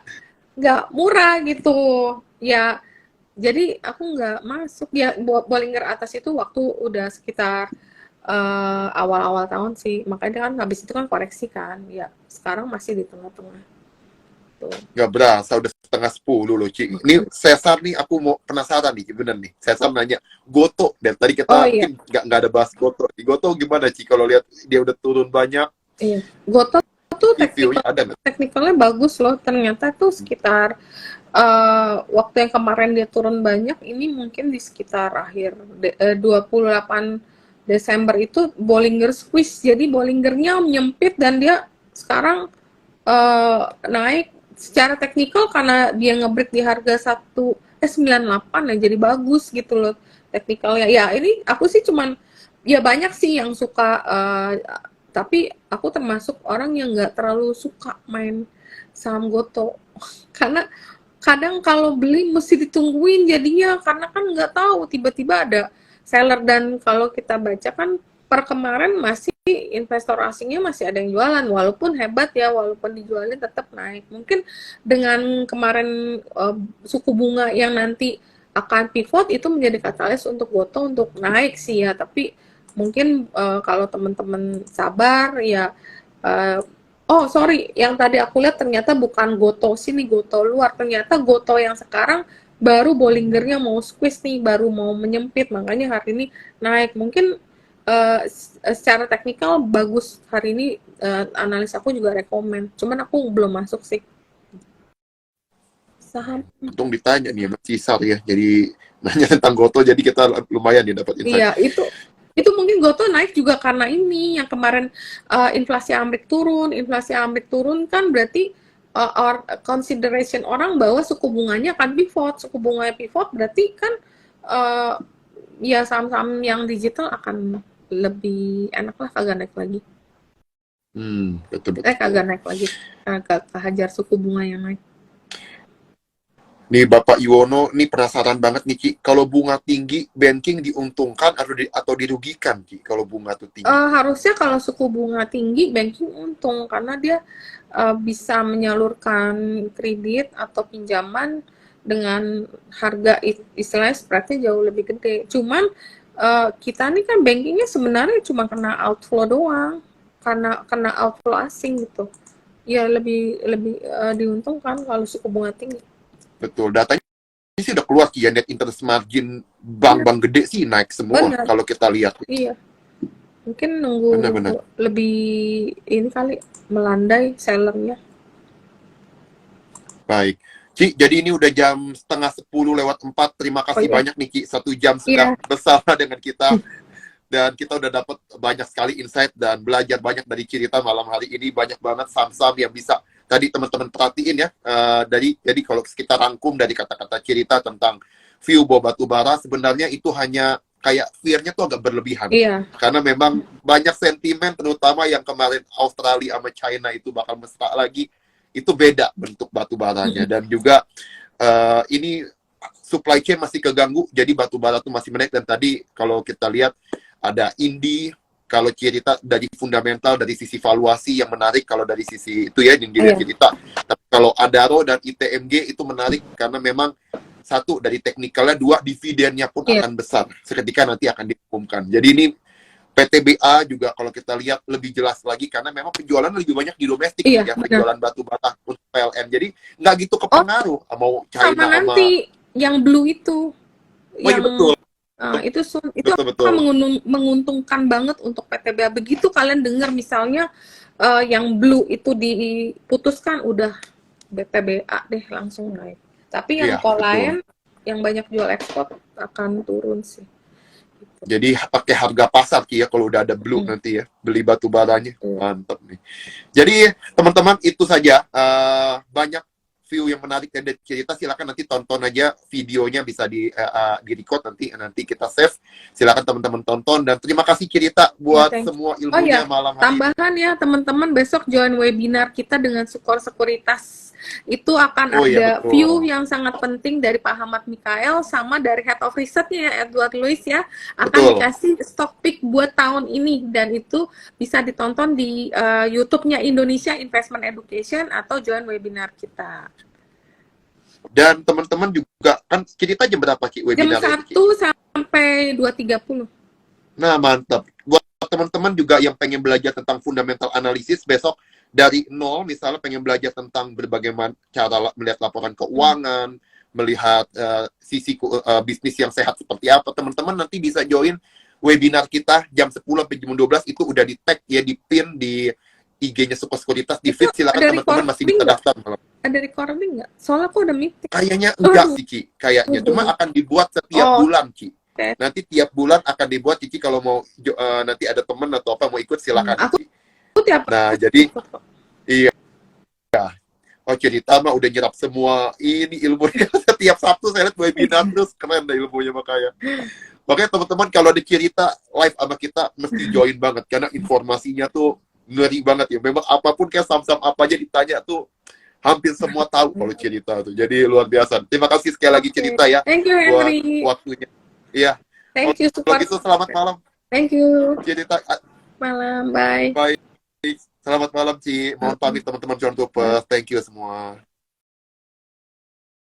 nggak murah gitu. Ya Jadi aku nggak masuk ya. Bollinger atas itu waktu udah sekitar awal-awal tahun sih. Makanya kan habis itu kan koreksi kan. Ya sekarang masih di tengah-tengah tuh. Nggak berasa udah setengah 10 loh, Ci. Ini Cesar nih, aku mau penasaran nih, bener nih. Cesar nanya, Goto. Dan tadi Oh kita iya, mungkin nggak ada bahas Goto. Goto gimana, Ci? Kalau lihat dia udah turun banyak, iya. Goto tuh reviewnya ada nggak? teknikalnya bagus loh. Ternyata tuh sekitar waktu yang kemarin dia turun banyak, ini mungkin di sekitar akhir 28 Desember itu Bollinger Squeeze. Jadi Bollingernya menyempit dan dia sekarang naik secara teknikal karena dia ngebreak di harga 98 ya, jadi bagus gitu loh teknikalnya. Ya ini aku sih cuman ya banyak sih yang suka tapi aku termasuk orang yang nggak terlalu suka main saham Goto karena kadang kalau beli mesti ditungguin jadinya karena kan nggak tahu tiba-tiba ada seller dan kalau kita baca kan per kemarin masih investor asingnya masih ada yang jualan walaupun hebat ya walaupun dijualin tetap naik mungkin dengan kemarin suku bunga yang nanti akan pivot itu menjadi katalis untuk Goto untuk naik sih ya tapi mungkin kalau teman-teman sabar ya oh sorry yang tadi aku lihat ternyata bukan Goto sini Goto luar ternyata Goto yang sekarang baru Bollingernya mau squeeze nih baru mau menyempit makanya hari ini naik mungkin secara teknikal bagus hari ini analis aku juga rekomen cuman aku belum masuk sih saham Untung ditanya nih sama Cisar ya. Jadi nanya tentang Goto, jadi kita lumayan ya dapat insight. iya itu mungkin Goto naik juga karena ini yang kemarin inflasi Amerik turun kan berarti consideration orang bahwa suku bunganya akan suku bunganya pivot berarti kan uh, ya saham-saham yang digital akan lebih enak lah kagak naik lagi Betul-betul. kagak naik lagi kagak kehajar suku bunga yang naik. Nih Bapak Iwono, nih penasaran banget nih Ki, kalau bunga tinggi, banking diuntungkan atau dirugikan Ki, kalau bunga tuh tinggi? Harusnya kalau suku bunga tinggi, banking untung karena dia bisa menyalurkan kredit atau pinjaman dengan harga istilahnya spreadnya jauh lebih gede. Cuman kita nih kan bankingnya sebenarnya cuma kena outflow doang, karena kena outflow asing gitu. Ya lebih lebih diuntungkan kalau suku bunga tinggi. Betul, datanya sih udah keluar Ki, ya net interest margin bank-bank gede sih naik semua Benar. kalau kita lihat. Iya. Mungkin nunggu Benar-benar. lebih ini kali melandai sellernya. Baik. Ci, jadi ini udah jam setengah 10:04. Terima kasih iya. banyak nih Ci, 1 jam Iya. sudah bersama dengan kita. Dan kita udah dapat banyak sekali insight dan belajar banyak dari cerita malam hari ini. Banyak banget saham-saham yang bisa tadi teman-teman perhatiin ya. Jadi kalau kita rangkum dari kata-kata cerita tentang view bahwa batu bara, sebenarnya itu hanya kayak fear-nya tuh agak berlebihan. Iya. Karena memang banyak sentimen, terutama yang kemarin Australia sama China itu bakal mesra lagi. Itu beda bentuk batu baranya. Dan juga ini supply chain masih keganggu, jadi batu bara tuh masih menaik. Dan tadi kalau kita lihat ada Indi, kalau cerita dari fundamental, dari sisi valuasi yang menarik, kalau dari sisi itu ya, yang dilihat cerita. Tapi kalau Adaro dan ITMG itu menarik, karena memang satu, dari teknikalnya, dua, dividennya pun akan besar, seketika nanti akan diumumkan. Jadi ini PTBA juga kalau kita lihat lebih jelas lagi, karena memang penjualan lebih banyak di domestik, ya, penjualan batu bata untuk PLN. Jadi nggak gitu kepengaruh mau China sama nanti yang blue itu. Iya betul. Itu akan menguntungkan banget untuk PTBA. Begitu kalian dengar misalnya yang blue itu diputuskan, udah PTBA deh langsung naik. Tapi yang lain yang banyak jual ekspor akan turun sih. Gitu. Jadi pakai harga pasar Ki ya kalau udah ada blue nanti ya, beli batu baranya. Mantap nih. Jadi teman-teman itu saja, banyak view yang menarik dari cerita. Silakan nanti tonton aja videonya, bisa di record nanti kita save. Silakan teman-teman tonton, dan terima kasih cerita buat semua ilmunya malam hari. Tambahan ya teman-teman, besok join webinar kita dengan Sukor Sekuritas. Itu akan ada view yang sangat penting dari Pak Ahmad Mikael sama dari Head of Research-nya ya, Edward Lewis ya, akan dikasih stock pick buat tahun ini, dan itu bisa ditonton di YouTube-nya Indonesia Investment Education atau join webinar kita. Dan teman-teman juga Kan cerita jam berapa Ki Jam webinarnya Ki? 1 sampai 2.30. Nah, mantap. Buat teman-teman juga yang pengen belajar tentang fundamental analisis, besok dari nol, misalnya pengen belajar tentang berbagai cara melihat laporan keuangan, melihat bisnis yang sehat seperti apa, teman-teman nanti bisa join webinar kita jam 10 sampai jam 12, itu udah di tag ya, di pin di IG-nya Super Sekuritas, di Itu feed, silakan ada teman-teman masih recording bisa nggak? daftar. Ada recording nggak? Soalnya aku udah meeting. Kayaknya enggak Aduh. sih Ki, kayaknya. Cuma akan dibuat setiap Oh, bulan Ki. oke. Nanti tiap bulan akan dibuat Cici, kalau mau nanti ada temen atau apa mau ikut silakan Aku Cici. tiap Nah, jadi ikut kok. iya. Oh, cerita mah udah nyerap semua ini ilmunya. Setiap Sabtu saya lihat webinar terus, keren deh ilmunya makanya. Makanya teman-teman kalau ada cerita live sama kita mesti join banget karena informasinya tuh ngeri banget ya. Memang apapun kayak saham-saham apa aja ditanya tuh hampir semua tahu kalau cerita tuh. Jadi luar biasa. Terima kasih sekali lagi Oke. cerita ya Thank you, buat Henry. waktunya. Iya. Thank you, Kalau support. gitu selamat malam Thank you. cerita. Malam. Bye. Bye. Selamat malam Ci. Mohon pamit teman-teman John Tupers. Thank you semua.